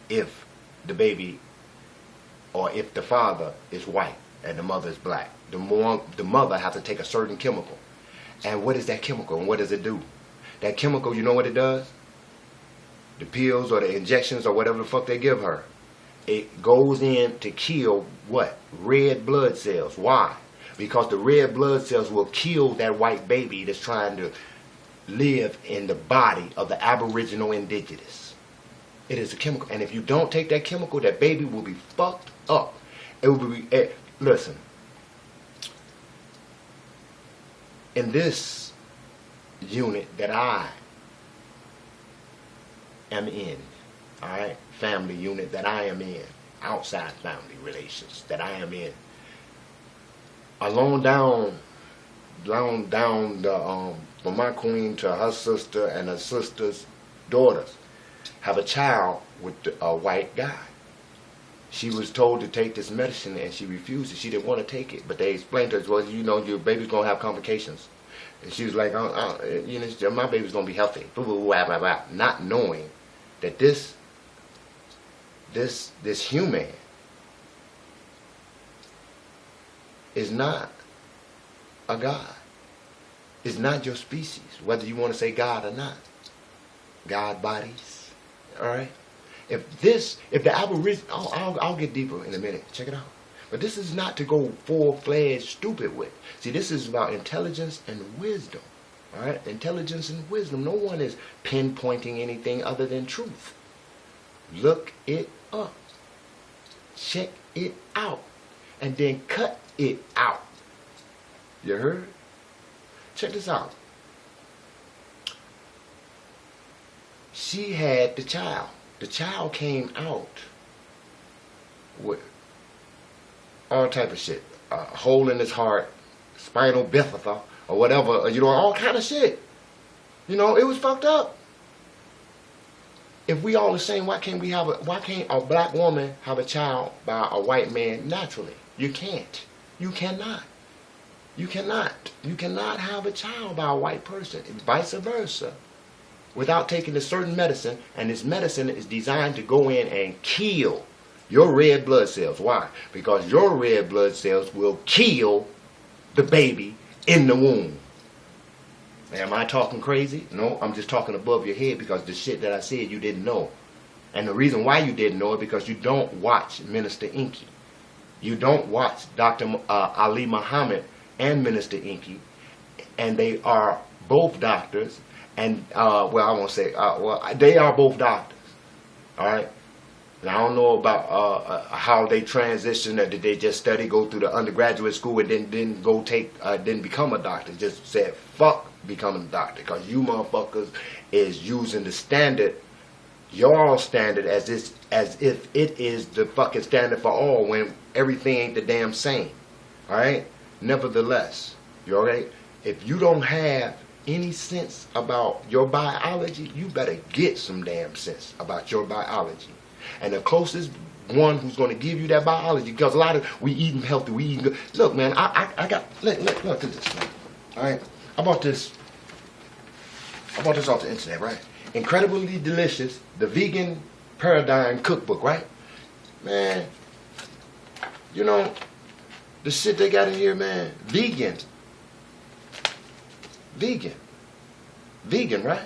if the baby or if the father is white and the mother is black? The mother has to take a certain chemical. And what is that chemical and what does it do? That chemical, you know what it does? The pills or the injections or whatever the fuck they give her. It goes in to kill what? Red blood cells. Why? Because the red blood cells will kill that white baby that's trying to live in the body of the Aboriginal indigenous. It is a chemical. And if you don't take that chemical, that baby will be fucked up. It will be, listen. In this unit that I am in, alright, family unit that I am in, outside family relations that I am in, along down the from my queen to her sister and her sister's daughters have a child with a white guy. She was told to take this medicine and she refused it. She didn't want to take it, but they explained to her, well, you know, your baby's gonna have complications. And she was like, you know, my baby's gonna be healthy. Not knowing that this human is not a God. It's not your species, whether you want to say God or not. God bodies, all right? If the Aboriginal, I'll get deeper in a minute. Check it out. But this is not to go full-fledged stupid with. See, this is about intelligence and wisdom, all right? Intelligence and wisdom. No one is pinpointing anything other than truth. Look it up. Check it out. And then cut it out. You heard? Check this out. She had the child. The child came out with all type of shit. A hole in his heart, spinal bifida, or whatever, you know, all kind of shit. You know, it was fucked up. If we all the same, why can't a black woman have a child by a white man naturally? You can't. You cannot. You cannot. You cannot have a child by a white person, and vice versa, without taking a certain medicine, and this medicine is designed to go in and kill your red blood cells. Why? Because your red blood cells will kill the baby in the womb. Am I talking crazy? No, I'm just talking above your head because the shit that I said you didn't know. And the reason why you didn't know it because you don't watch Minister Inky. You don't watch Dr. Ali Muhammad and Minister Inky. And they are both doctors. And, well, I won't say, well, they are both doctors. All right? And I don't know about how they transition, or did they just study, go through the undergraduate school, and then didn't become a doctor. Just said, fuck becoming a doctor. Because you motherfuckers is using the standard, your standard, as if it is the fucking standard for all, when everything ain't the damn same. All right? Nevertheless, you all right? If you don't have any sense about your biology, you better get some damn sense about your biology. And the closest one who's going to give you that biology, because a lot of we eating healthy, we eating good. Look, man, I got look at this, man. All right, I bought this off the internet, right? Incredibly Delicious, the vegan paradigm cookbook, right? Man, you know the shit they got in here, man. Vegan, right?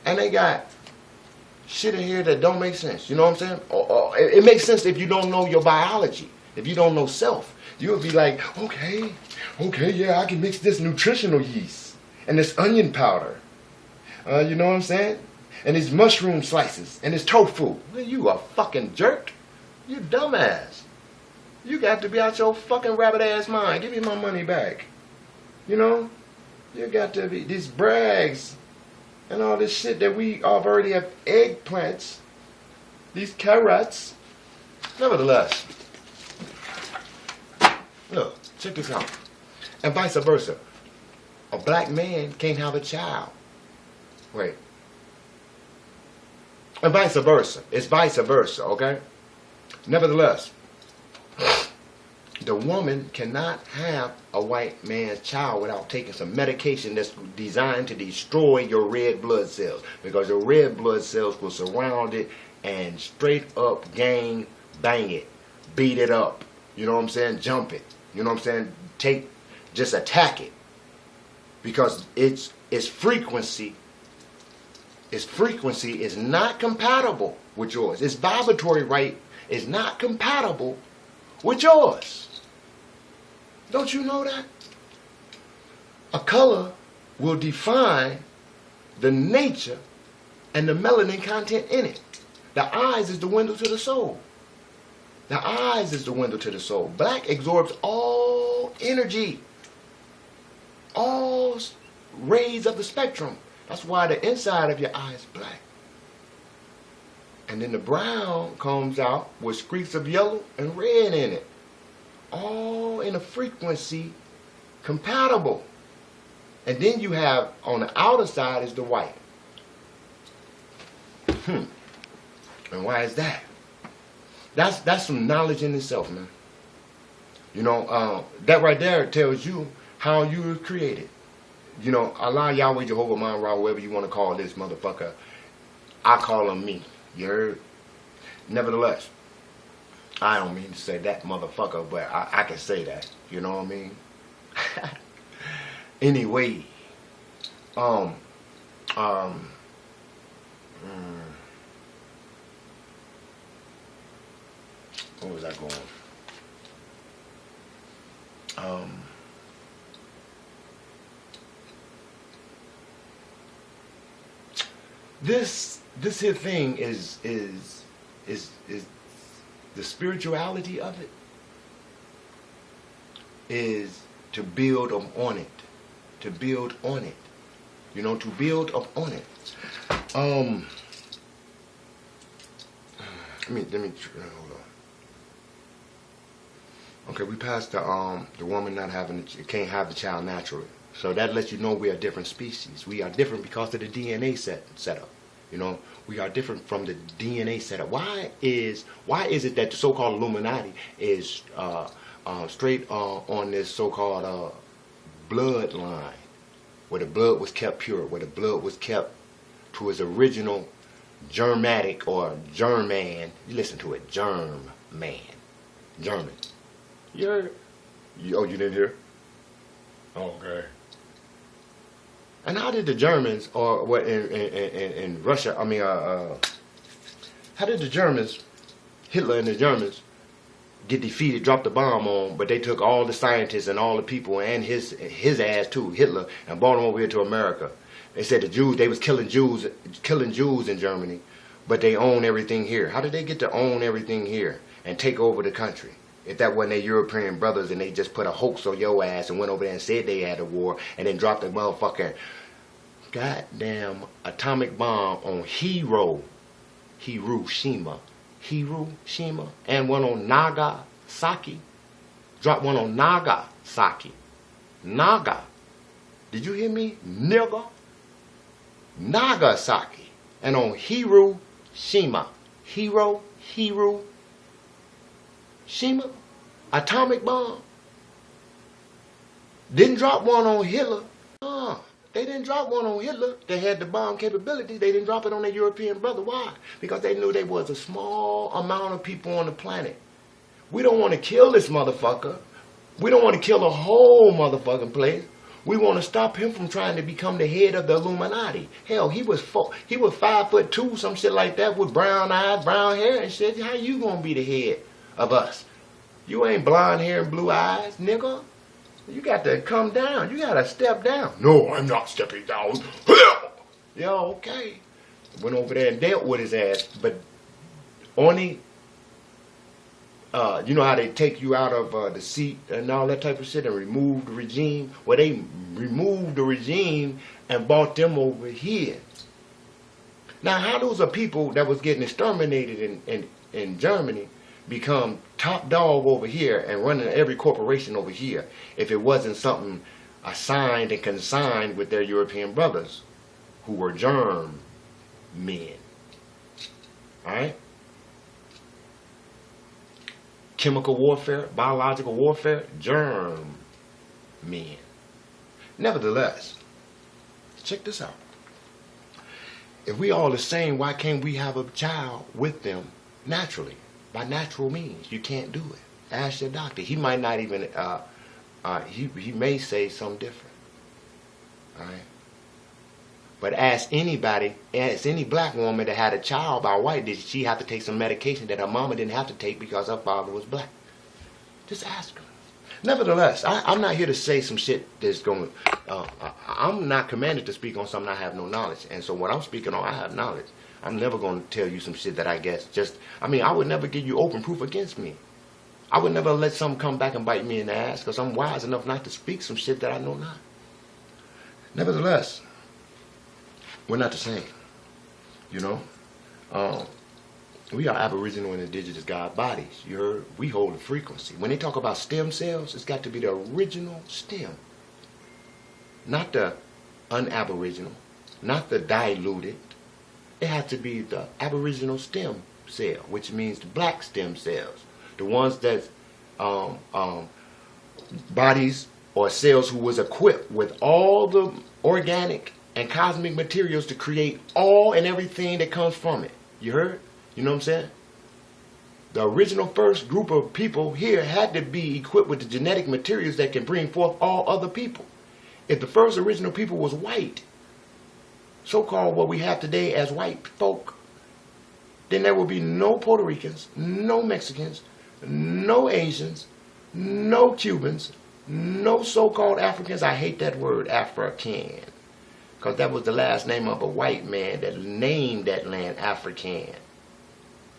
And they got shit in here that don't make sense. You know what I'm saying? It makes sense if you don't know your biology. If you don't know self, you'll be like, okay, yeah, I can mix this nutritional yeast and this onion powder. You know what I'm saying? And these mushroom slices and this tofu. Well, you a fucking jerk. You dumbass. You got to be out your fucking rabbit ass mind. Give me my money back. You know? You got to be these brags and all this shit that we already have eggplants, these carrots. Nevertheless, look, check this out. And vice versa. A black man can't have a child. Wait. And vice versa. It's vice versa, okay? Nevertheless, the woman cannot have a white man's child without taking some medication that's designed to destroy your red blood cells, because your red blood cells will surround it and straight up gang bang it, beat it up, you know what I'm saying, jump it, you know what I'm saying, just attack it, because its frequency is not compatible with yours. Its vibratory rate is not compatible with yours. Don't you know that? A color will define the nature and the melanin content in it. The eyes is the window to the soul. The eyes is the window to the soul. Black absorbs all energy, all rays of the spectrum. That's why the inside of your eye is black. And then the brown comes out with streaks of yellow and red in it. All in a frequency compatible. And then you have on the outer side is the white. And why is that? That's some knowledge in itself, man. You know, that right there tells you how you were created. You know, Allah, Yahweh, Jehovah, Man, Ra, whatever you want to call this motherfucker, I call him me. You heard? Nevertheless, I don't mean to say that motherfucker, but I can say that. You know what I mean? Anyway, what was I going? This here thing is the spirituality of it is to build on it, to build on it, you know, to build up on it. Let me hold on. Okay, we passed the woman not having can't have the child naturally. So that lets you know we are different species. We are different because of the DNA setup. You know, we are different from the DNA setup. Why is it that the so-called Illuminati is straight on this so-called bloodline, where the blood was kept pure, where the blood was kept to its original germatic or German? You listen to it, German, German. You didn't hear? Okay. And how did the Germans, or what in Russia? I mean, how did the Germans, Hitler and the Germans, get defeated, dropped the bomb on? But they took all the scientists and all the people and his ass too, Hitler, and brought them over here to America. They said the Jews, they was killing Jews in Germany, but they own everything here. How did they get to own everything here and take over the country? If that wasn't their European brothers and they just put a hoax on your ass and went over there and said they had a war and then dropped a motherfucking goddamn atomic bomb on Hiroshima, and one on Nagasaki. Dropped one on Nagasaki. Did you hear me? Nigga. Nagasaki. And on Hiroshima. Hiroshima. Atomic bomb. Didn't drop one on Hitler. They didn't drop one on Hitler. They had the bomb capability. They didn't drop it on their European brother. Why? Because they knew there was a small amount of people on the planet. We don't want to kill this motherfucker. We don't want to kill the whole motherfucking place. We want to stop him from trying to become the head of the Illuminati. Hell, he was 5'2", some shit like that, with brown eyes, brown hair and shit. How you gonna be the head of us? You ain't blonde hair and blue eyes, nigga. You got to come down. You got to step down. No, I'm not stepping down. Yeah, okay. Went over there and dealt with his ass. But only, you know how they take you out of the seat and all that type of shit and remove the regime? Well, they removed the regime and brought them over here. Now, how those are people that was getting exterminated in Germany become top dog over here and running every corporation over here if it wasn't something assigned and consigned with their European brothers who were germ men. Alright? Chemical warfare, biological warfare, germ men. Nevertheless, check this out. If we all the same, why can't we have a child with them naturally? By natural means. You can't do it. Ask your doctor. He might not even, he may say something different. Alright? But ask anybody, ask any black woman that had a child by white, did she have to take some medication that her mama didn't have to take because her father was black? Just ask her. Nevertheless, I'm not here to say some shit that's going to, I'm not commanded to speak on something I have no knowledge. And so what I'm speaking on, I have knowledge. I'm never going to tell you some shit that I guess I would never give you open proof against me. I would never let something come back and bite me in the ass because I'm wise enough not to speak some shit that I know not. Nevertheless, we're not the same. You know? We are Aboriginal and Indigenous God bodies. You heard? We hold a frequency. When they talk about stem cells, it's got to be the original stem. Not the unaboriginal. Not the diluted. It has to be the Aboriginal stem cell, which means the black stem cells. The ones that bodies or cells who was equipped with all the organic and cosmic materials to create all and everything that comes from it. You heard? You know what I'm saying? The original first group of people here had to be equipped with the genetic materials that can bring forth all other people. If the first original people was white, so-called what we have today as white folk, then there will be no Puerto Ricans, no Mexicans, no Asians, no Cubans, no so-called Africans. I hate that word, African, because that was the last name of a white man that named that land African,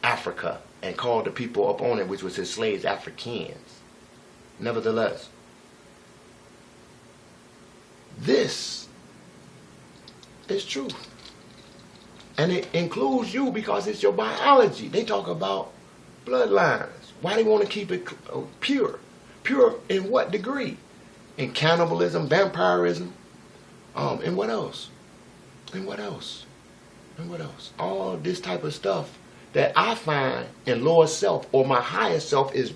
Africa, and called the people up on it, which was his slaves, Africans. Nevertheless, this is truth. And it includes you because it's your biology. They talk about bloodlines. Why they want to keep it pure? Pure in what degree? In cannibalism, vampirism, and what else? And what else? And what else? All this type of stuff that I find in lower self or my higher self is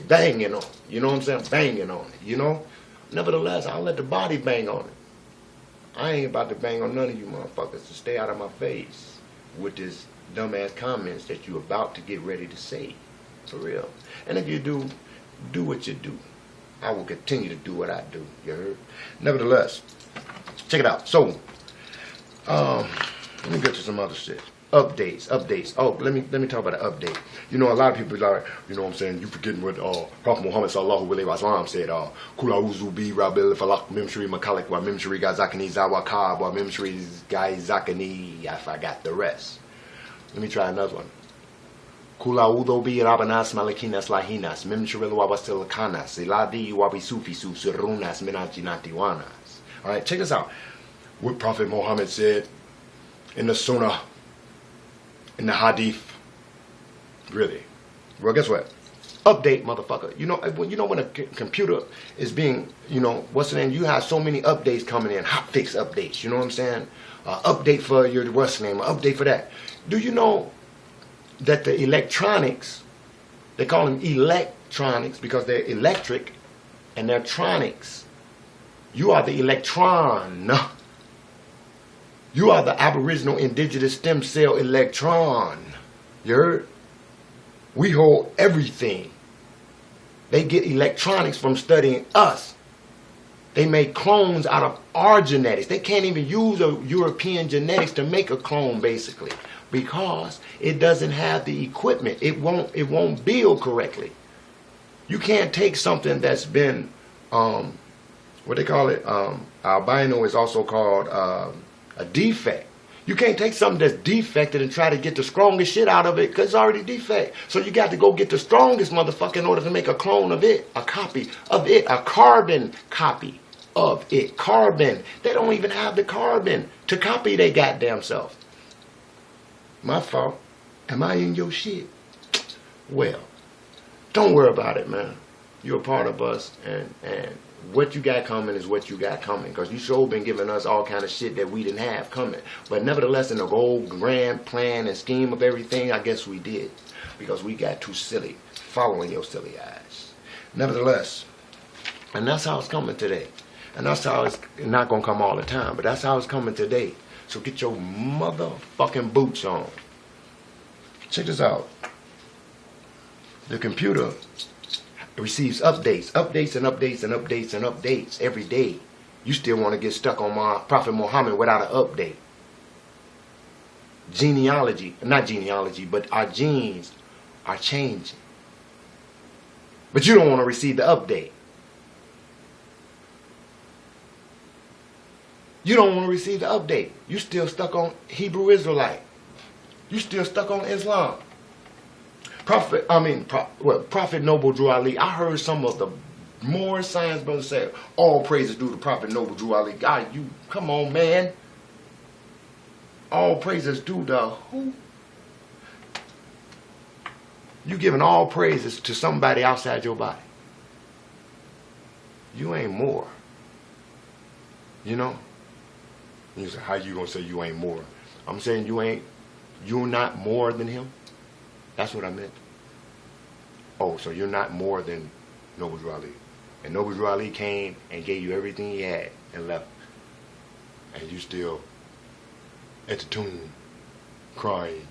banging on. You know what I'm saying? Banging on it, you know? Nevertheless, I'll let the body bang on it. I ain't about to bang on none of you motherfuckers to stay out of my face with this dumbass comments that you about to get ready to say. For real. And if you do what you do. I will continue to do what I do. You heard? Nevertheless, check it out. So, let me get to some other shit. Updates. Oh, let me talk about an update. You know, a lot of people are, you know what I'm saying, you forgetting what Prophet Muhammad sallallahu alaihi wasallam said, Kula uzu bi rabbil falak mimshri makalik wa mimshri gazakani zawakab wa mimshri gaizakani. I forgot the rest. Let me try another one. Kula udo bi rabanas malakinas lahinas mimshri wabasilakanas iladi wabisufisu surunas minajinatiwanas. Alright, check this out. What Prophet Muhammad said in the Sunnah, in the Hadith. Really. Well, guess what? Update, motherfucker. You know when a computer is being, what's the name? You have so many updates coming in, hotfix updates. You know what I'm saying? Update for your what's the name? Update for that. Do you know that the electronics, they call them electronics because they're electric and they're tronics. You are the electron. You are the aboriginal indigenous stem cell electron. You heard? We hold everything. They get electronics from studying us. They make clones out of our genetics. They can't even use a European genetics to make a clone, basically, because it doesn't have the equipment. It won't build correctly. You can't take something that's been what they call it, albino is also called a defect. You can't take something that's defected and try to get the strongest shit out of it because it's already defect. So you got to go get the strongest motherfucker in order to make a clone of it, a copy of it, a carbon copy of it. Carbon. They don't even have the carbon to copy their goddamn self. My fault. Am I in your shit? Well, don't worry about it, man. You're a part of us, and what you got coming is what you got coming, because you sure been giving us all kind of shit that we didn't have coming. But nevertheless, in the whole grand plan and scheme of everything, I guess we did, because we got too silly following your silly eyes. Nevertheless, and that's how it's coming today. And that's how it's not going to come all the time, but that's how it's coming today. So get your motherfucking boots on. Check this out. The computer receives updates every day. You still want to get stuck on Prophet Muhammad without an update. Not genealogy, but our genes are changing. But you don't want to receive the update. You don't want to receive the update. You still stuck on Hebrew Israelite. You still stuck on Islam. Prophet Noble Drew Ali. I heard some of the more science brothers say, all praises due to Prophet Noble Drew Ali. God, you, come on, man. All praises due to who? You giving all praises to somebody outside your body. You ain't more. You know? You say, how you gonna say you ain't more? I'm saying you're not more than him. That's what I meant. Oh, so you're not more than Noble Drew Ali. And Noble Drew Ali came and gave you everything he had and left. And you still at the tomb crying.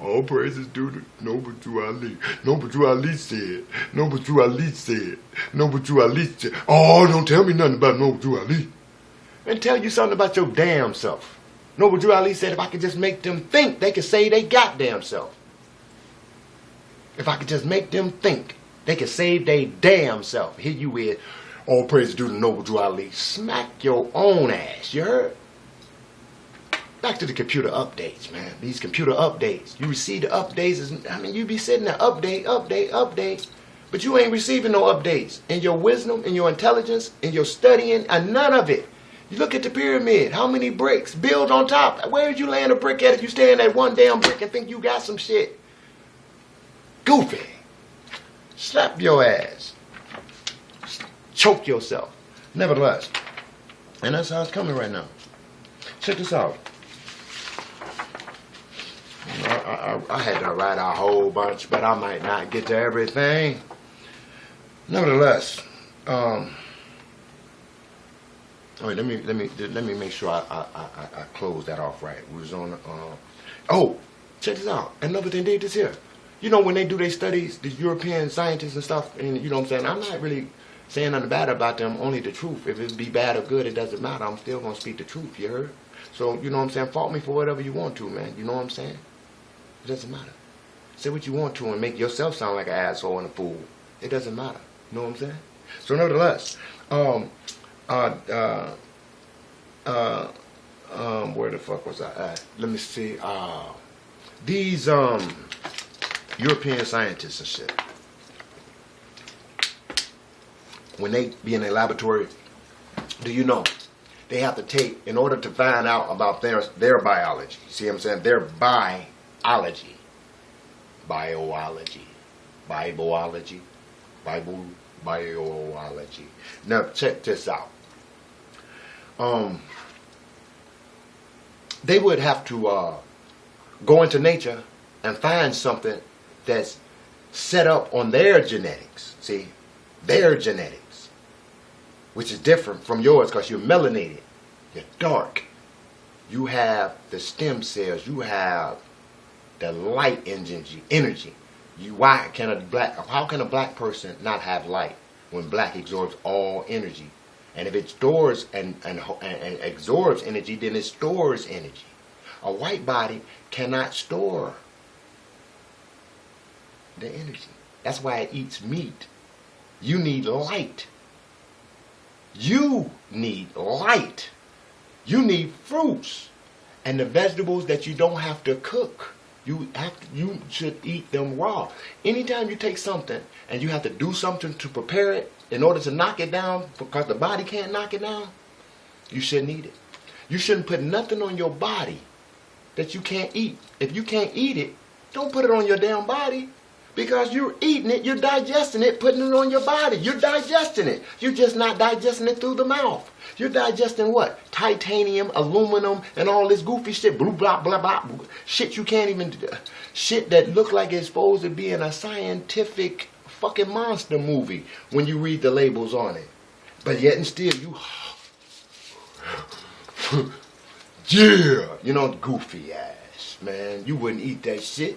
All praises due to Noble Drew Ali. Noble Drew Ali said. Noble Drew Ali said. Noble Drew Ali said. Oh, don't tell me nothing about Noble Drew Ali. And tell you something about your damn self. Noble Drew Ali said if I could just make them think, they could say they goddamn self. If I could just make them think, they could save their damn self. Here you is, all praise due to Noble Drew Ali. Smack your own ass, you heard? Back to the computer updates, man. These computer updates. You receive the updates. You be sitting there, update. But you ain't receiving no updates. In your wisdom, in your intelligence, in your studying, and none of it. You look at the pyramid. How many bricks? Build on top. Where did you land a brick at if you stand at one damn brick and think you got some shit? Goofy. Slap your ass. Choke yourself. Nevertheless. And that's how it's coming right now. Check this out. I had to write a whole bunch, but I might not get to everything. Nevertheless, wait, let me make sure I close that off right. We was on. Oh, check this out. Another thing they did this here. You know when they do their studies, the European scientists and stuff, and you know what I'm saying. I'm not really saying nothing bad about them. Only the truth. If it be bad or good, it doesn't matter. I'm still gonna speak the truth. You heard? So you know what I'm saying. Fault me for whatever you want to, man. You know what I'm saying? It doesn't matter. Say what you want to and make yourself sound like an asshole and a fool. It doesn't matter. You know what I'm saying? So nevertheless, where the fuck was I at? Let me see. These European scientists and shit, when they be in a laboratory, do you know they have to take, in order to find out about their biology, see what I'm saying, their biology, Bibleology. Bioology. Now check this out. They would have to go into nature and find something that's set up on their genetics. See, their genetics, which is different from yours because you're melanated, you're dark. You have the stem cells. You have the light energy. How can a black person not have light when black absorbs all energy? And if it stores and absorbs energy, then it stores energy. A white body cannot store the energy. That's why it eats meat. You need light. You need light. You need fruits and the vegetables that you don't have to cook. You should eat them raw. Anytime you take something and you have to do something to prepare it in order to knock it down because the body can't knock it down, you shouldn't eat it. You shouldn't put nothing on your body that you can't eat. If you can't eat it, don't put it on your damn body. Because you're eating it, you're digesting it, putting it on your body. You're digesting it. You're just not digesting it through the mouth. You're digesting what? Titanium, aluminum, and all this goofy shit. Blah, blah, blah, blah. Shit you can't even... Shit that look like it's supposed to be in a scientific fucking monster movie when you read the labels on it. But yet and still you... Yeah! You know, goofy ass, man. You wouldn't eat that shit.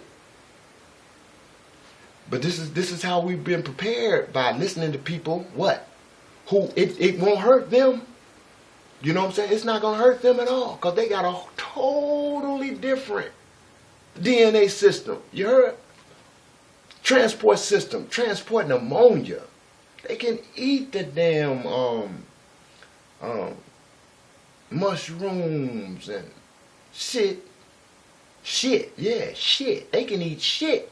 But this is how we've been prepared by listening to people, what? Who, it won't hurt them. You know what I'm saying? It's not going to hurt them at all. Because they got a totally different DNA system. You heard? Transport system. Transporting ammonia. They can eat the damn mushrooms and shit. Shit. Yeah, shit. They can eat shit.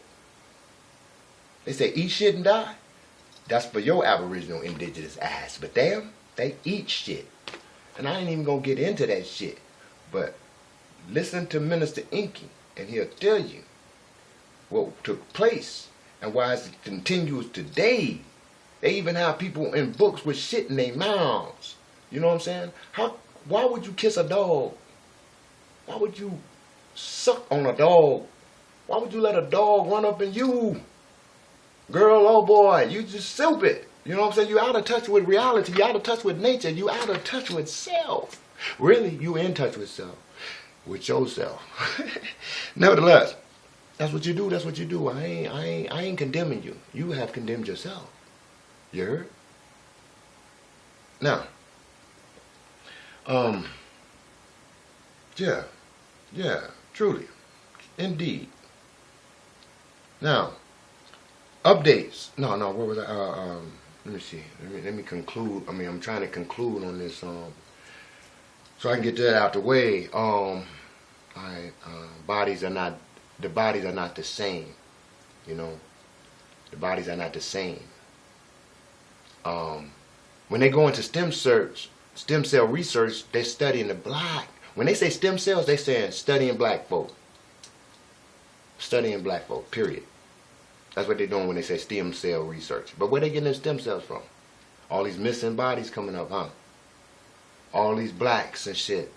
They say eat shit and die. That's for your aboriginal indigenous ass. But damn, they eat shit. And I ain't even gonna get into that shit. But listen to Minister Inky and he'll tell you what took place and why it continues today. They even have people in books with shit in their mouths. You know what I'm saying? Why would you kiss a dog? Why would you suck on a dog? Why would you let a dog run up in you? Girl, oh boy, you just stupid. You know what I'm saying? You out of touch with reality. You out of touch with nature. You out of touch with self. Really, you in touch with self. With yourself. Nevertheless, that's what you do. That's what you do. I ain't condemning you. You have condemned yourself. You heard? Now, yeah, truly, indeed. Now, updates. No, what was I? Let me see. Let me conclude. I mean, I'm trying to conclude on this, so I can get that out the way. The bodies are not the same. You know, the bodies are not the same. When they go into stem cell research, they're studying the black. When they say stem cells, they're saying studying black folk. Studying black folk, period. That's what they're doing when they say stem cell research. But where they getting their stem cells from? All these missing bodies coming up, huh? All these blacks and shit.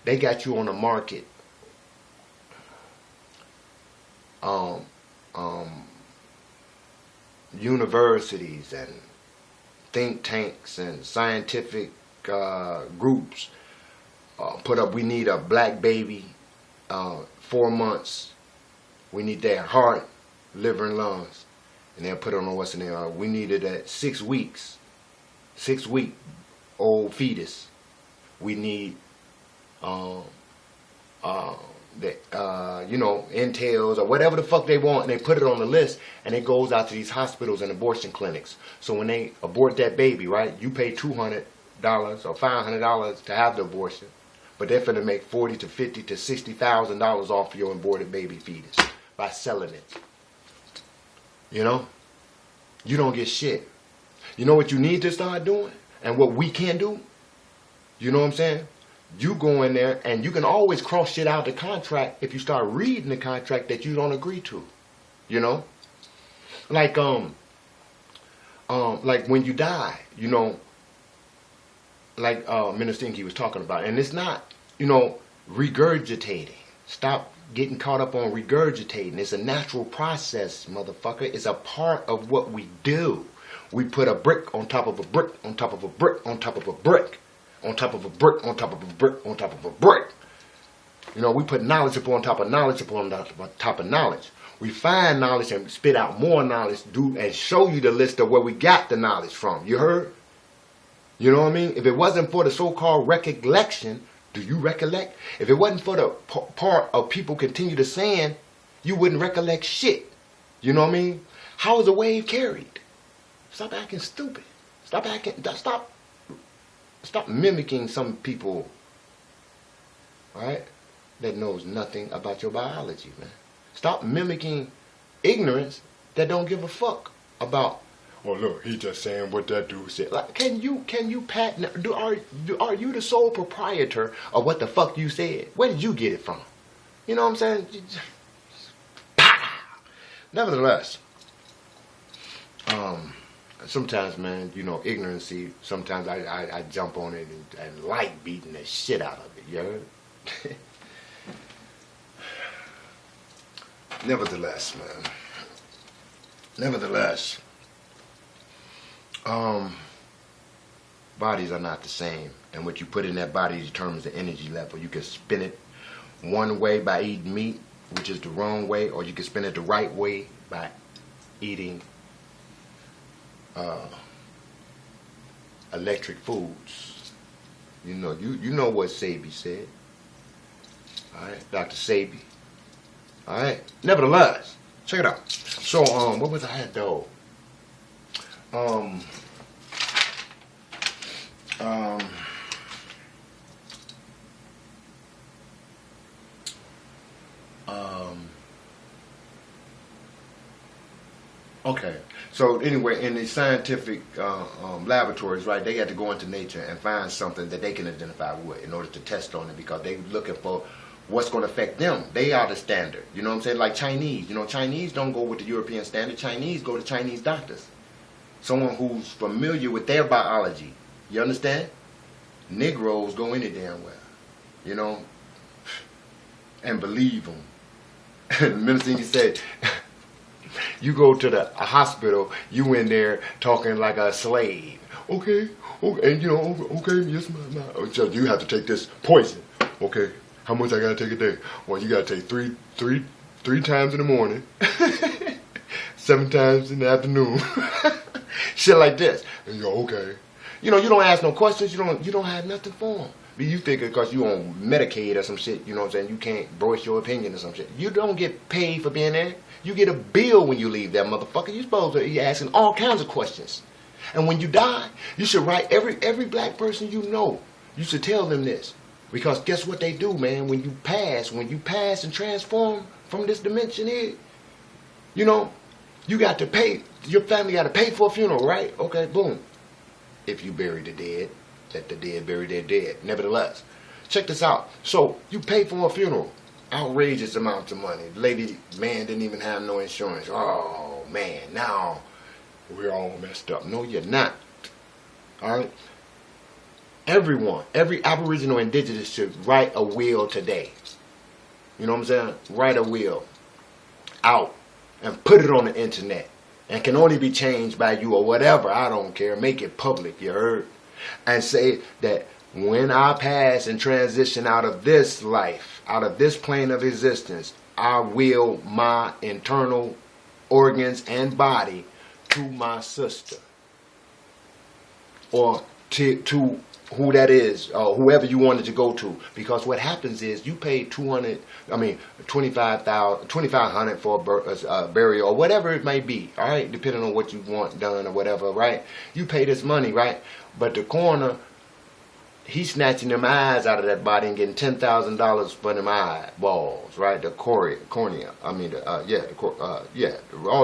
They got you on the market. Universities and think tanks and scientific groups put up, we need a black baby, 4 months. We need their heart, liver and lungs, and they'll put it on what's in there. We needed at 6 weeks, 6-week old fetus. We need entails or whatever the fuck they want, and they put it on the list, and it goes out to these hospitals and abortion clinics. So when they abort that baby, right, you pay $200 or $500 to have the abortion, but they're finna make $40,000 to $50,000 to $60,000 off your aborted baby fetus by selling it. You know, you don't get shit. You know what you need to start doing, and what we can do. You know what I'm saying? You go in there, and you can always cross shit out the contract if you start reading the contract that you don't agree to. You know? Like like when you die, you know, like Minister Inky was talking about, and it's not, you know, regurgitating. Stop getting caught up on regurgitating. It's a natural process, motherfucker. It's a part of what we do. We put a brick on top of a brick on top of a brick on top of a brick on top of a brick on top of a brick on top of a brick. You know, we put knowledge upon top of knowledge upon top of knowledge. We find knowledge and spit out more knowledge, and show you the list of where we got the knowledge from. You heard? You know what I mean? If it wasn't for the so-called recollection, do you recollect? If it wasn't for the part of people continue to saying, you wouldn't recollect shit. You know what I mean? How is a wave carried? Stop acting stupid. Stop mimicking some people, right, that knows nothing about your biology, man. Stop mimicking ignorance that don't give a fuck about. Oh look, he just saying what that dude said. Like, can you patent? Are you the sole proprietor of what the fuck you said? Where did you get it from? You know what I'm saying? Nevertheless, sometimes, man, you know, ignorancy. Sometimes I jump on it and like beating the shit out of it. You heard? Nevertheless, man. Nevertheless, bodies are not the same, and what you put in that body determines the energy level. You can spin it one way by eating meat, which is the wrong way, or you can spin it the right way by eating electric foods. You know what Sabi said. All right, Dr. Sabi. All right. Nevertheless, check it out. So, what was I at though? Okay. So anyway, in the scientific laboratories, right, they had to go into nature and find something that they can identify with in order to test on it, because they looking for what's going to affect them. They are the standard. You know what I'm saying? Like Chinese. You know, Chinese don't go with the European standard. Chinese go to Chinese doctors. Someone who's familiar with their biology. You understand? Negroes go any damn well. You know? And believe them. And Minister Inky said, you go to the hospital, you in there talking like a slave. Okay, and you know, okay, yes, my. So you have to take this poison. Okay, how much I gotta take a day? Well, you gotta take three times in the morning, 7 times in the afternoon, shit like this. And you go, okay. You know, you don't ask no questions. You don't have nothing for them. You think because you on Medicaid or some shit, you know what I'm saying, you can't voice your opinion or some shit. You don't get paid for being there. You get a bill when you leave that motherfucker. You supposed to be asking all kinds of questions. And when you die, you should write every black person you know. You should tell them this. Because guess what they do, man? When you pass and transform from this dimension here, you know, you got to pay, your family got to pay for a funeral, right? Okay, boom. If you bury the dead, let the dead bury their dead. Nevertheless, check this out. So you pay for a funeral, outrageous amounts of money. The man didn't even have no insurance. Oh man, now we're all messed up. No, you're not. All right. Everyone, every Aboriginal Indigenous should write a will today. You know what I'm saying? Write a will out and put it on the internet, and can only be changed by you or whatever. I don't care. Make it public. You heard? And say that when I pass and transition out of this life, out of this plane of existence, I will my internal organs and body to my sister, or to who that is, or whoever you wanted to go to. Because what happens is you pay $2,500 for a burial or whatever it may be, all right, depending on what you want done or whatever, right? You pay this money, right? But the coroner, he's snatching them eyes out of that body and getting $10,000 for them eyeballs, right? The cornea. I mean, all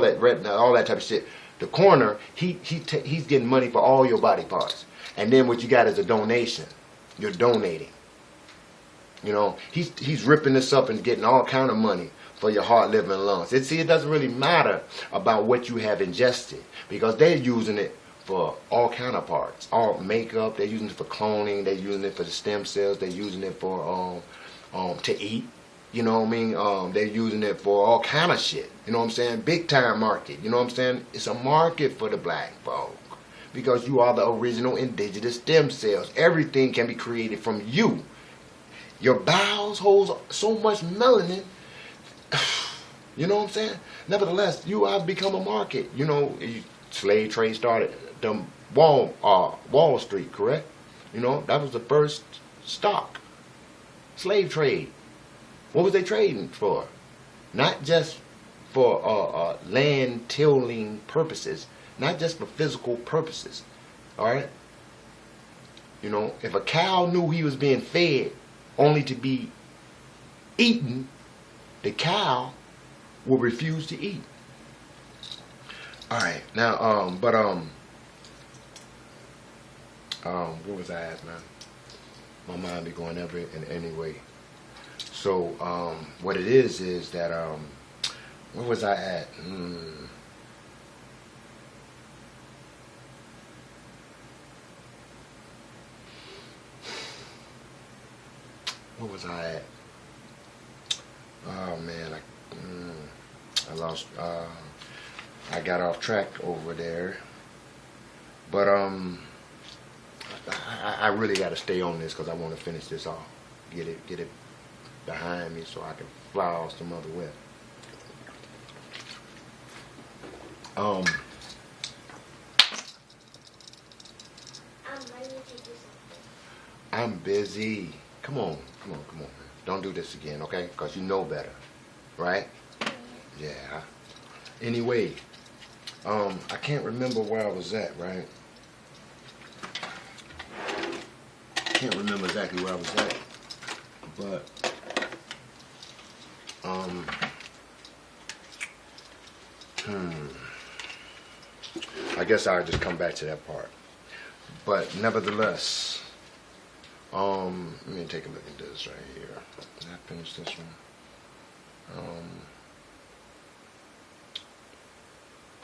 that retina, all that type of shit. The coroner, he's getting money for all your body parts. And then what you got is a donation. You're donating. You know, he's ripping this up and getting all kind of money for your heart, liver, and lungs. It doesn't really matter about what you have ingested, because they're using it for all kind of parts. All makeup, they're using it for cloning, they're using it for the stem cells, they're using it for to eat. You know what I mean? They're using it for all kind of shit. You know what I'm saying? Big time market. You know what I'm saying? It's a market for the black folk, because you are the original indigenous stem cells. Everything can be created from you. Your bowels hold so much melanin. You know what I'm saying? Nevertheless, you have become a market. You know, slave trade started the Wall Street, correct? You know, that was the first stock. Slave trade. What was they trading for? Not just for land tilling purposes, not just for physical purposes. All right? You know, if a cow knew he was being fed only to be eaten, the cow will refuse to eat. All right, now, what was I at, man? My mind be going every and anyway. So, what it is that, where was I at? Where was I at? Oh man, I lost. I got off track over there. But I really got to stay on this because I want to finish this off. Get it behind me so I can fly off some other way. I'm ready to do something. I'm busy. Come on, man. Don't do this again, okay? Because you know better, right? Yeah. Anyway, I can't remember where I was at, right? Can't remember exactly where I was at, but I guess I'll just come back to that part. But nevertheless, let me take a look at this right here. Did I finish this one?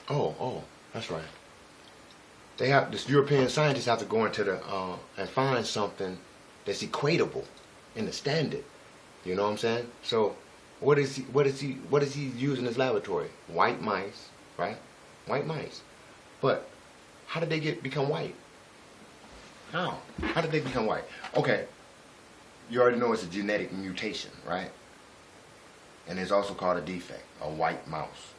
Oh, that's right. They have this European scientists have to go into the and find something that's equatable in the standard. You know what I'm saying? So what is he use in his laboratory? White mice, right? White mice. But how did they become white? How? How did they become white? Okay. You already know it's a genetic mutation, right? And it's also called a defect, a white mouse.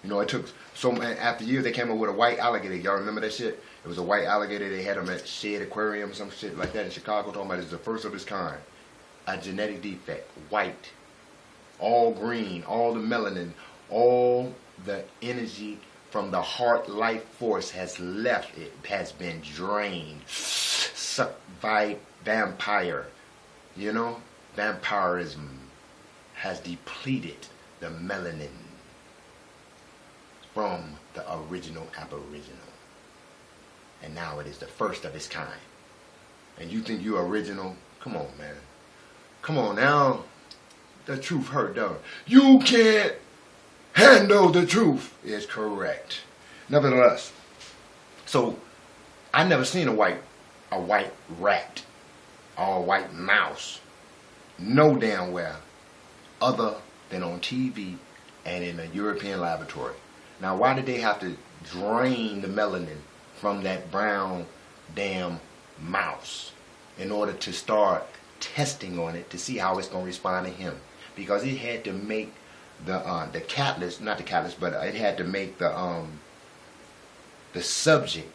You know, it took after years they came up with a white alligator. Y'all remember that shit? It was a white alligator. They had them at Shedd Aquarium or some shit like that in Chicago. Talking about it's the first of its kind. A genetic defect, white, all green, all the melanin, all the energy from the heart life force has left. It has been drained, sucked by vampire. You know, vampirism has depleted the melanin from the original aboriginal. And now it is the first of its kind. And you think you're original? Come on, man. Come on now. The truth hurt, don't it? You can't handle the truth is correct. Nevertheless, so I never seen a white rat or a white mouse no damn well other than on TV and in a European laboratory. Now, why did they have to drain the melanin from that brown damn mouse in order to start testing on it to see how it's going to respond to him? Because it had to make the catalyst, not the catalyst, but it had to make the subject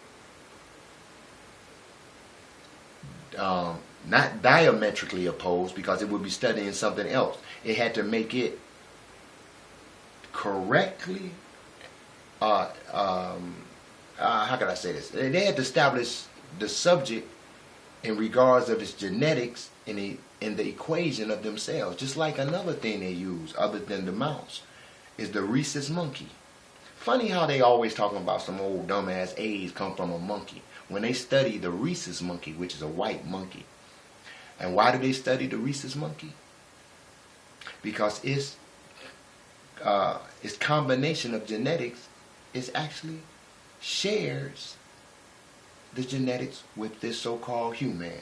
not diametrically opposed, because it would be studying something else. It had to make it correctly. How can I say this? They had to establish the subject in regards of its genetics in the equation of themselves. Just like another thing they use, other than the mouse, is the rhesus monkey. Funny how they always talking about some old dumbass AIDS come from a monkey, when they study the rhesus monkey, which is a white monkey. And why do they study the rhesus monkey? Because its its combination of genetics is actually shares the genetics with this so-called human.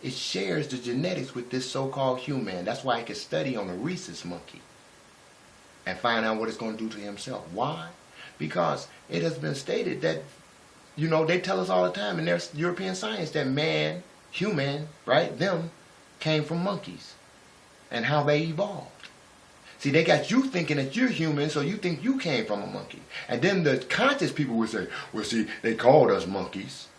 It shares the genetics with this so-called human. That's why it can study on a rhesus monkey and find out what it's going to do to himself. Why? Because it has been stated that, they tell us all the time in their European science that man, human, right, them, came from monkeys and how they evolved. See, they got you thinking that you're human, so you think you came from a monkey. And then the conscious people would say, well, see, they called us monkeys.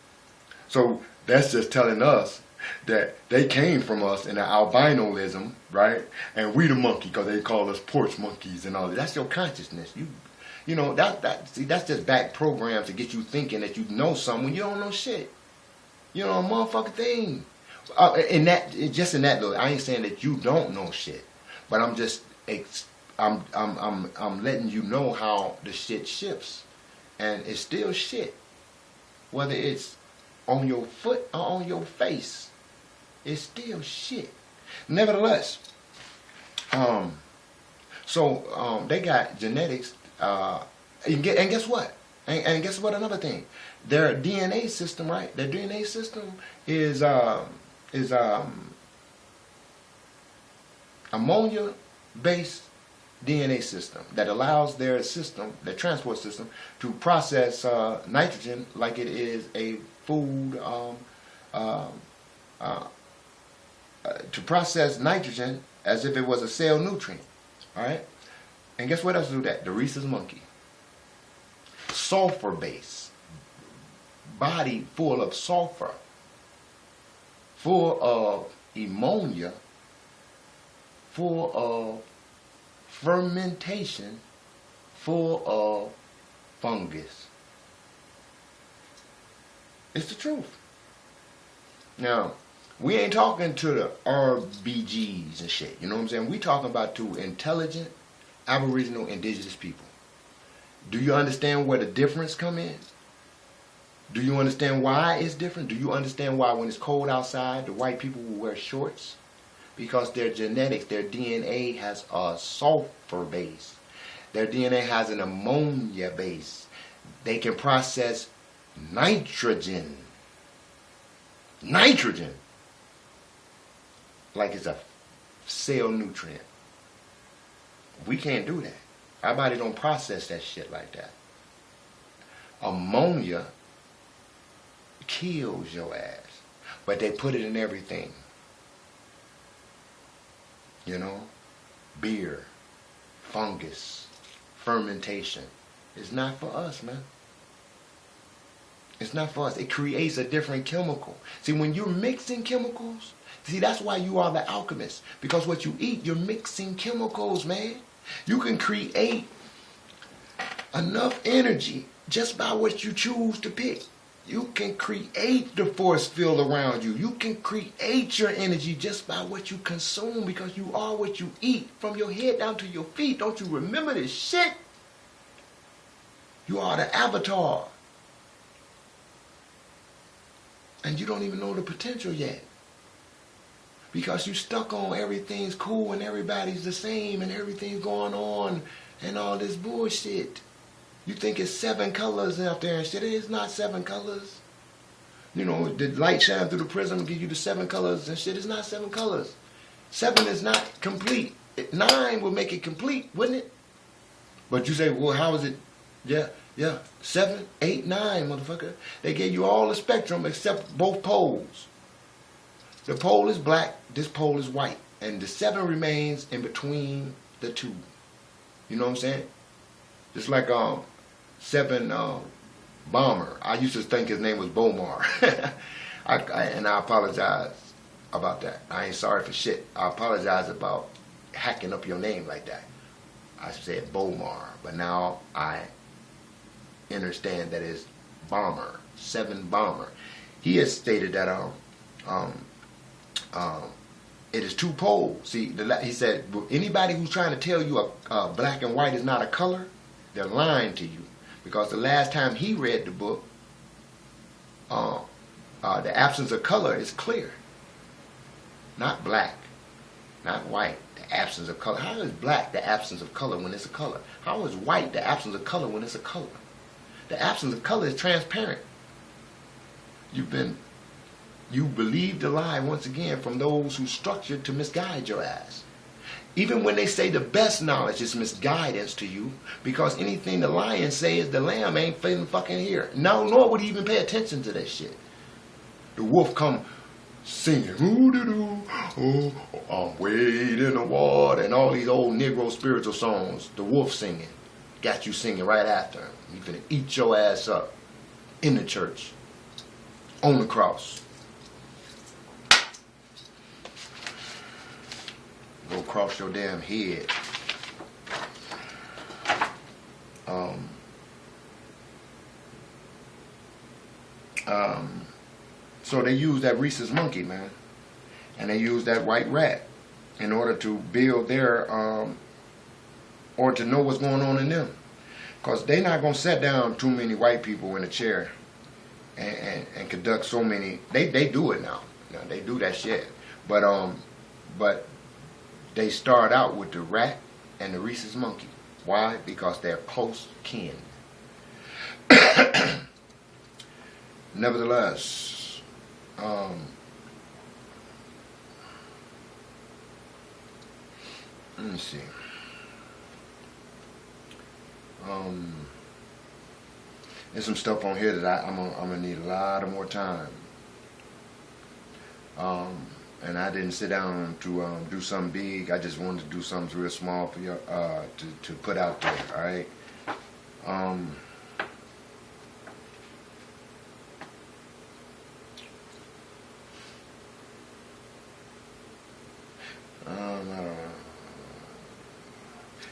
So that's just telling us that they came from us in the albinoism, right? And we the monkey because they call us porch monkeys and all that. That's your consciousness. See, that's just back programs to get you thinking that you know something when you don't know shit. You know a motherfucking thing. In that little, I ain't saying that you don't know shit, but I'm just I'm letting you know how the shit shifts, and it's still shit, whether it's on your foot or on your face. It's still shit. Nevertheless, they got genetics, and guess what? And guess what? Another thing, their DNA system, right? Their DNA system is ammonia-based DNA system that allows their system, their transport system, to process nitrogen like it is a food. To process nitrogen as if it was a cell nutrient. All right? And guess what else do that? The rhesus monkey. Sulfur base. Body full of sulfur. Full of ammonia. Full of fermentation. Full of fungus. It's the truth. Now, we ain't talking to the RBGs and shit. You know what I'm saying? We talking about to intelligent, Aboriginal, indigenous people. Do you understand where the difference come in? Do you understand why it's different? Do you understand why when it's cold outside, the white people will wear shorts? Because their genetics, their DNA has a sulfur base. Their DNA has an ammonia base. They can process nitrogen. Nitrogen. Like it's a cell nutrient. We can't do that. Our body don't process that shit like that. Ammonia kills your ass. But they put it in everything. Beer, fungus, fermentation. It's not for us, man. It's not for us. It creates a different chemical. See, when you're mixing chemicals, that's why you are the alchemist. Because what you eat, you're mixing chemicals, man. You can create enough energy just by what you choose to pick. You can create the force field around you. You can create your energy just by what you consume, because you are what you eat, from your head down to your feet. Don't you remember this shit? You are the avatar. And you don't even know the potential yet. Because you stuck on everything's cool and everybody's the same and everything's going on and all this bullshit. You think it's 7 colors out there and shit. It is not 7 colors. The light shine through the prism and give you the 7 colors and shit. It's not 7 colors. 7 is not complete. 9 will make it complete, wouldn't it? But you say, well, how is it? Yeah. 7, 8, 9, motherfucker. They gave you all the spectrum except both poles. The pole is black, this pole is white. And the 7 remains in between the two. You know what I'm saying? Just like 7 Bomber. I used to think his name was Bomar. And I apologize about that. I ain't sorry for shit. I apologize about hacking up your name like that. I said Bomar, but now I understand that it's Bomber, 7 Bomber. He has stated that it is 2 poles. See, he said anybody who's trying to tell you black and white is not a color, they're lying to you. Because the last time he read the book, the absence of color is clear. Not black, not white. The absence of color? How is black the absence of color when it's a color? How is white the absence of color when it's a color? The absence of color is transparent. You believe the lie once again from those who structured to misguide your ass. Even when they say the best knowledge is misguidance to you, because anything the lion says, the lamb ain't feeling fucking here. No, nor would he even pay attention to that shit. The wolf come singing, ooh-doo-doo, oh, I'm wade in the water, and all these old Negro spiritual songs. The wolf singing, got you singing right after him. You finna eat your ass up in the church, on the cross. Go across your damn head. So they use that rhesus monkey, man, and they use that white rat in order to build their, or to know what's going on in them, because they not gonna set down too many white people in a chair and conduct so many. They do it now. They do that shit, but they start out with the rat and the rhesus monkey. Why? Because they're close kin. Nevertheless, let me see. There's some stuff on here that I'm gonna need a lot of more time. And I didn't sit down to do something big. I just wanted to do something real small for you to put out there. All right.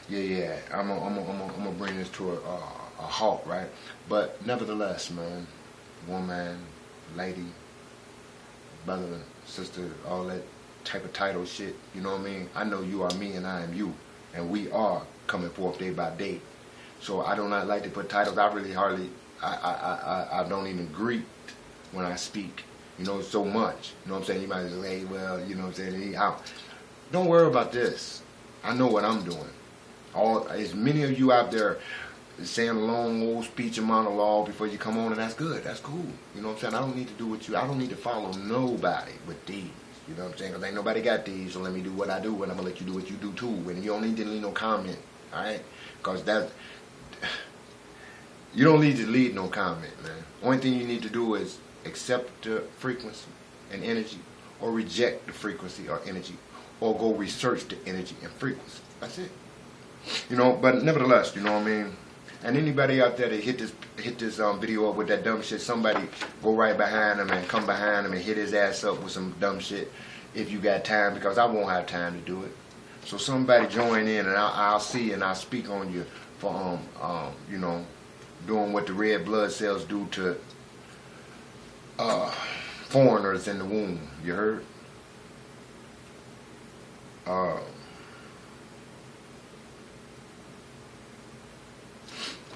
Yeah. I'm gonna bring this to a halt, right? But nevertheless, man, woman, lady, brother, sister, all that type of title shit, you know what I mean? I know you are me and I am you, and we are coming forth day by day. So I do not like to put titles. I really hardly, I don't even greet when I speak, you know, so much. You know what I'm saying? You might say, hey, well, you know what I'm saying? Don't worry about this. I know what I'm doing. As many of you out there saying a long old speech and monologue before you come on, and that's good. That's cool. You know what I'm saying? I don't need to do what you. I don't need to follow nobody with these. You know what I'm saying? Because ain't nobody got these, so let me do what I do, and I'm going to let you do what you do too. And you don't need to leave no comment, all right? Because you don't need to leave no comment, man. Only thing you need to do is accept the frequency and energy, or reject the frequency or energy, or go research the energy and frequency. That's it. You know, but nevertheless, you know what I mean? And anybody out there that hit this video up with that dumb shit, somebody go right behind him and come behind him and hit his ass up with some dumb shit if you got time, because I won't have time to do it. So somebody join in, and I'll see and I'll speak on you for you know, doing what the red blood cells do to foreigners in the womb. You heard?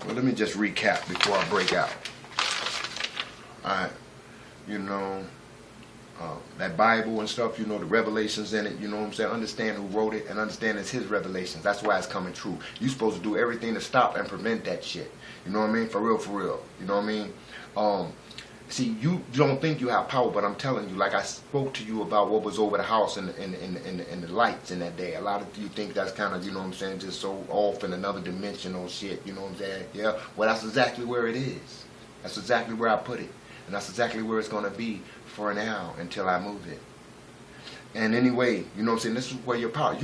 Well, let me just recap before I break out. Alright, you know, that Bible and stuff, you know, the revelations in it, you know what I'm saying? Understand who wrote it and understand it's his revelations. That's why it's coming true. You're supposed to do everything to stop and prevent that shit. You know what I mean? For real, for real. You know what I mean? See, you don't think you have power, but I'm telling you, like I spoke to you about what was over the house and the lights in that day. A lot of you think that's kind of, you know what I'm saying, just so off in another dimensional shit, you know what I'm saying? Yeah, well, that's exactly where it is. That's exactly where I put it. And that's exactly where it's going to be for now until I move it. And anyway, you know what I'm saying, this is where your power.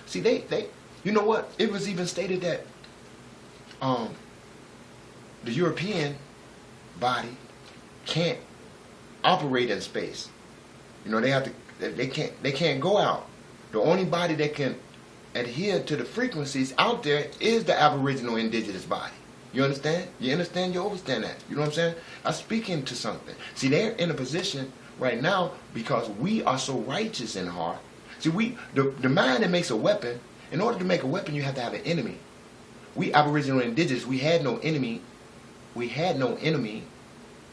See, they, you know what? It was even stated that the European body can't operate in space. You know, they can't go out. The only body that can adhere to the frequencies out there is the Aboriginal indigenous body. You understand? You understand? You understand that? You know what I'm saying? I'm speaking to something. See, they're in a position right now because we are so righteous in heart. See, the mind that makes a weapon, in order to make a weapon, you have to have an enemy. We Aboriginal indigenous, we had no enemy. We had no enemy.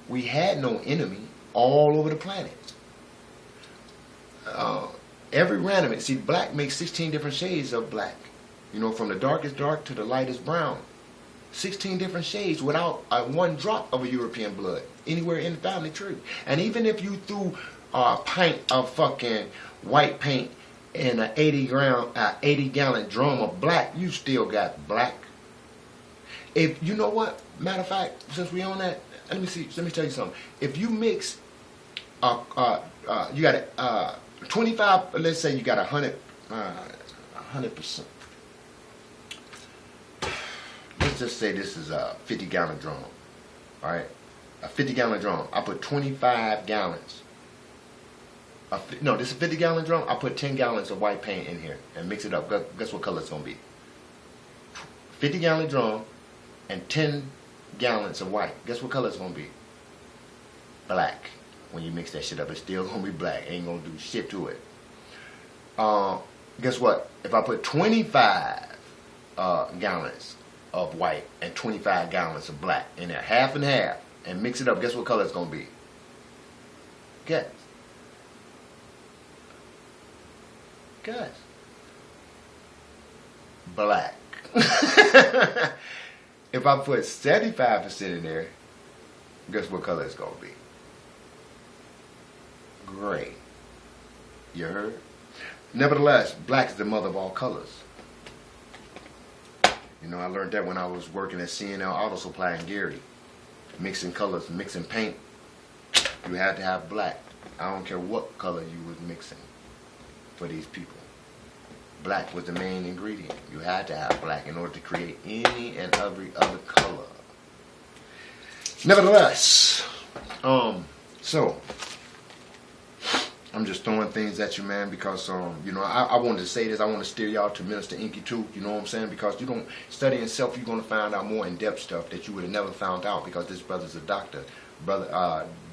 We had no enemy all over the planet. Every random, see, black makes 16 different shades of black. You know, from the darkest dark to the lightest brown. 16 different shades without one drop of a European blood anywhere in the family tree. And even if you threw a pint of fucking white paint in an 80 gallon drum of black, you still got black. If you know what, matter of fact, since we on that, let me tell you something. If you mix, you got 25. Let's say you got 100%. Let's just say this is a 50 gallon drum. All right, a 50 gallon drum. I put 25 gallons. No, this is a 50 gallon drum. I put 10 gallons of white paint in here and mix it up. Guess what color it's gonna be? 50 gallon drum and 10 gallons of white. Guess what color it's gonna be? Black. When you mix that shit up, it's still gonna be black. Ain't gonna do shit to it. Guess what? If I put 25 gallons of white and 25 gallons of black in there, half and half, and mix it up, guess what color it's gonna be? Guess. Black. If I put 75% in there, guess what color it's gonna be? Gray. You heard? Nevertheless, black is the mother of all colors. You know, I learned that when I was working at C&L Auto Supply in Gary. Mixing colors, mixing paint. You had to have black. I don't care what color you was mixing for these people. Black was the main ingredient. You had to have black in order to create any and every other color. Nevertheless, so I'm just throwing things at you, man, because you know, I wanted to say this. I want to steer y'all to Minister Inky too. You know what I'm saying? Because you don't study self, you're gonna find out more in-depth stuff that you would have never found out, because this brother's a doctor,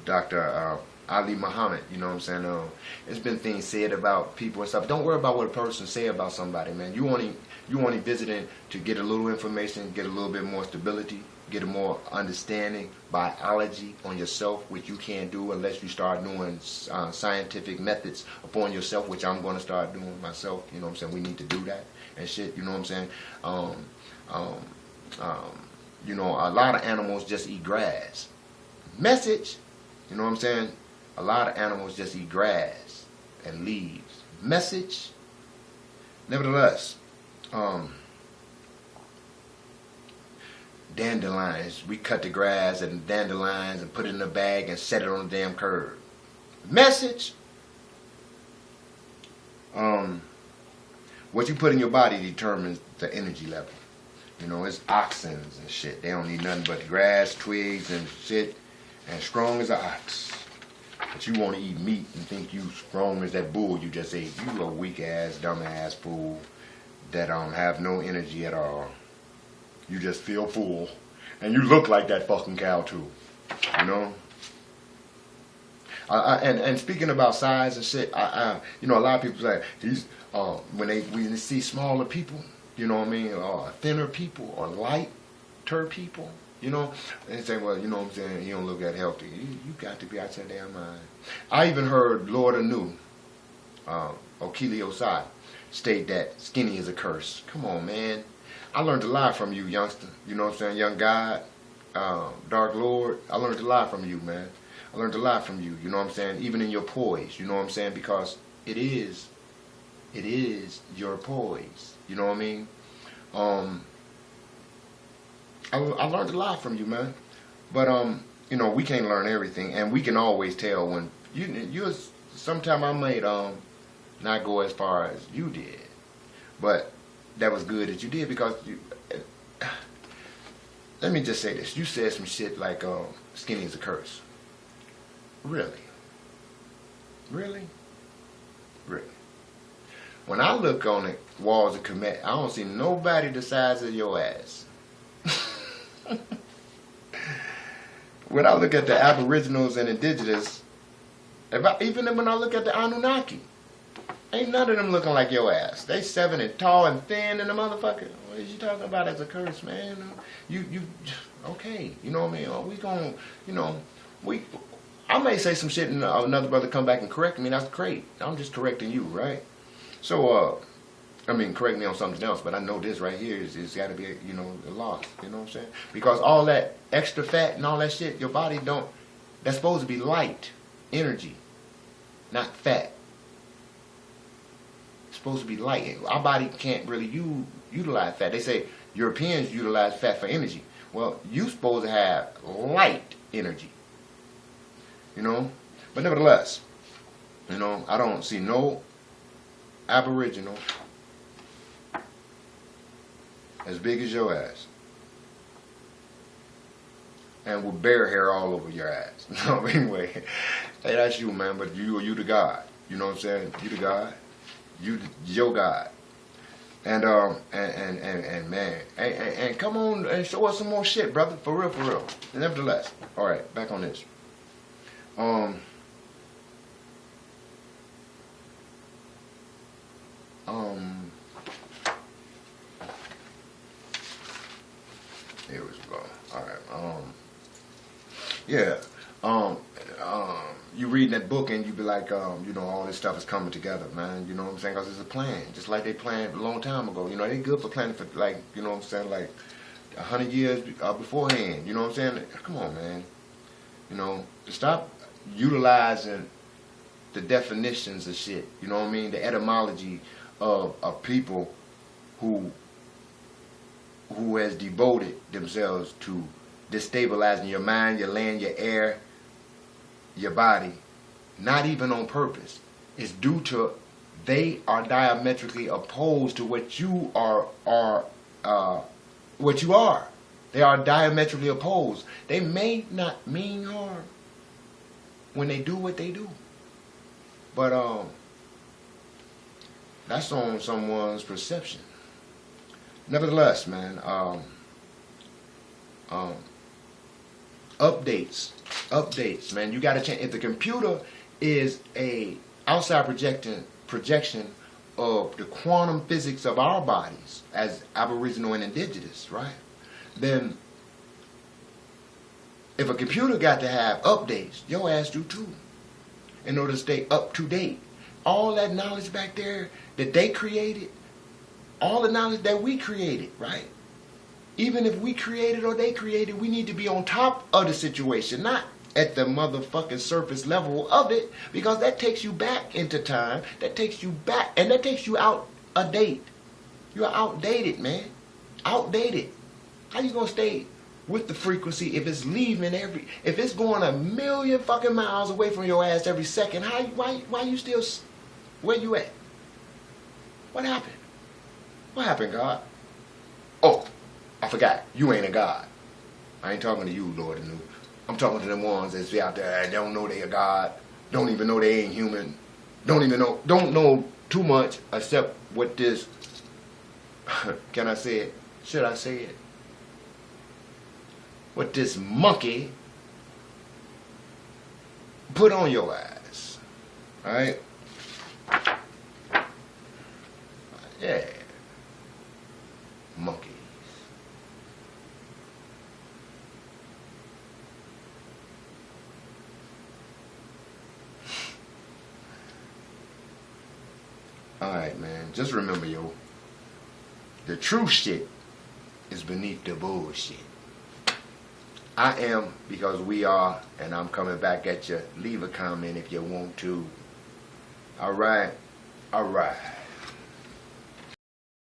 Dr. Ali Muhammad. You know what I'm saying? There's been things said about people and stuff. Don't worry about what a person say about somebody, man. You only visiting to get a little information, get a little bit more stability, get a more understanding, biology on yourself, which you can't do unless you start doing scientific methods upon yourself, which I'm going to start doing myself. You know what I'm saying? We need to do that and shit. You know what I'm saying? You know, a lot of animals just eat grass. Message. You know what I'm saying? A lot of animals just eat grass and leaves. Message. Nevertheless, dandelions. We cut the grass and dandelions and put it in a bag and set it on the damn curb. Message. What you put in your body determines the energy level. You know, it's oxens and shit. They don't need nothing but grass, twigs, and shit. And strong as an ox. But you want to eat meat and think you strong as that bull you just ate. You a weak ass, dumb ass fool that have no energy at all. You just feel full. And you look like that fucking cow too. You know? And speaking about size and shit, you know, a lot of people say, when they see smaller people, you know what I mean, or thinner people, or lighter people, you know, and they say, well, you know what I'm saying, you don't look that healthy. You got to be out your damn mind. I even heard Lord Anu, Okili Osai, state that skinny is a curse. Come on, man. I learned a lot from you, youngster. You know what I'm saying? Young God, Dark Lord. I learned a lot from you, man. I learned a lot from you. You know what I'm saying? Even in your poise. You know what I'm saying? Because it is your poise. You know what I mean? I learned a lot from you, man. But you know, we can't learn everything, and we can always tell when you. Sometime I might not go as far as you did, but that was good that you did, because you. Let me just say this: you said some shit like "skinny is a curse." Really? When I look on the walls of Kemet, I don't see nobody the size of your ass. When I look at the Aboriginals and Indigenous, even when I look at the Anunnaki, ain't none of them looking like your ass. They 7 and tall and thin and the motherfucker. What is you talking about as a curse, man? You okay? You know what I mean? We gonna, you know, I may say some shit and another brother come back and correct me. That's great. I'm just correcting you, right? So, I mean, correct me on something else, but I know this right here is got to be, you know, a loss. You know what I'm saying? Because all that extra fat and all that shit, your body don't. That's supposed to be light energy, not fat. It's supposed to be light. Our body can't really utilize fat. They say Europeans utilize fat for energy. Well, you're supposed to have light energy. You know? But nevertheless, you know, I don't see no Aboriginal as big as your ass and with bear hair all over your ass. No, anyway, hey, that's you, man. But you the God. You know what I'm saying? You the God. Your God. And man, and come on and show us some more shit, brother. For real, for real. Nevertheless, all right, back on this. Here we go. All right. Yeah. You reading that book and you be like, you know, all this stuff is coming together, man. You know what I'm saying? Because it's a plan, just like they planned a long time ago. You know, they good for planning for, like, you know what I'm saying, like 100 years beforehand. You know what I'm saying? Come on, man. You know, stop utilizing the definitions of shit. You know what I mean? The etymology of people who has devoted themselves to destabilizing your mind, your land, your air, your body, not even on purpose. It's due to they are diametrically opposed to what you are. What you are. They are diametrically opposed. They may not mean harm when they do what they do, but that's on someone's perception. Nevertheless, man, updates, man. You got to change. If the computer is a outside projection of the quantum physics of our bodies as Aboriginal and Indigenous, right? Then, if a computer got to have updates, your ass do too, in order to stay up to date. All that knowledge back there that they created, all the knowledge that we created, right? Even if we created or they created, we need to be on top of the situation, not at the motherfucking surface level of it, because that takes you back into time, that takes you back, and that takes you out of date. You're outdated, man. Outdated. How you gonna stay with the frequency if it's leaving if it's going 1,000,000 fucking miles away from your ass every second? Why you still, where you at? What happened? What happened, God? Oh, I forgot. You ain't a God. I ain't talking to you, Lord and New. I'm talking to them ones that's out there that don't know they a God, don't even know they ain't human, don't know too much except what this, can I say it? Should I say it? What this monkey put on your ass. Alright? Yeah. Monkeys. Alright, man. Just remember, yo. The true shit is beneath the bullshit. I am because we are, and I'm coming back at you. Leave a comment if you want to. Alright? Alright.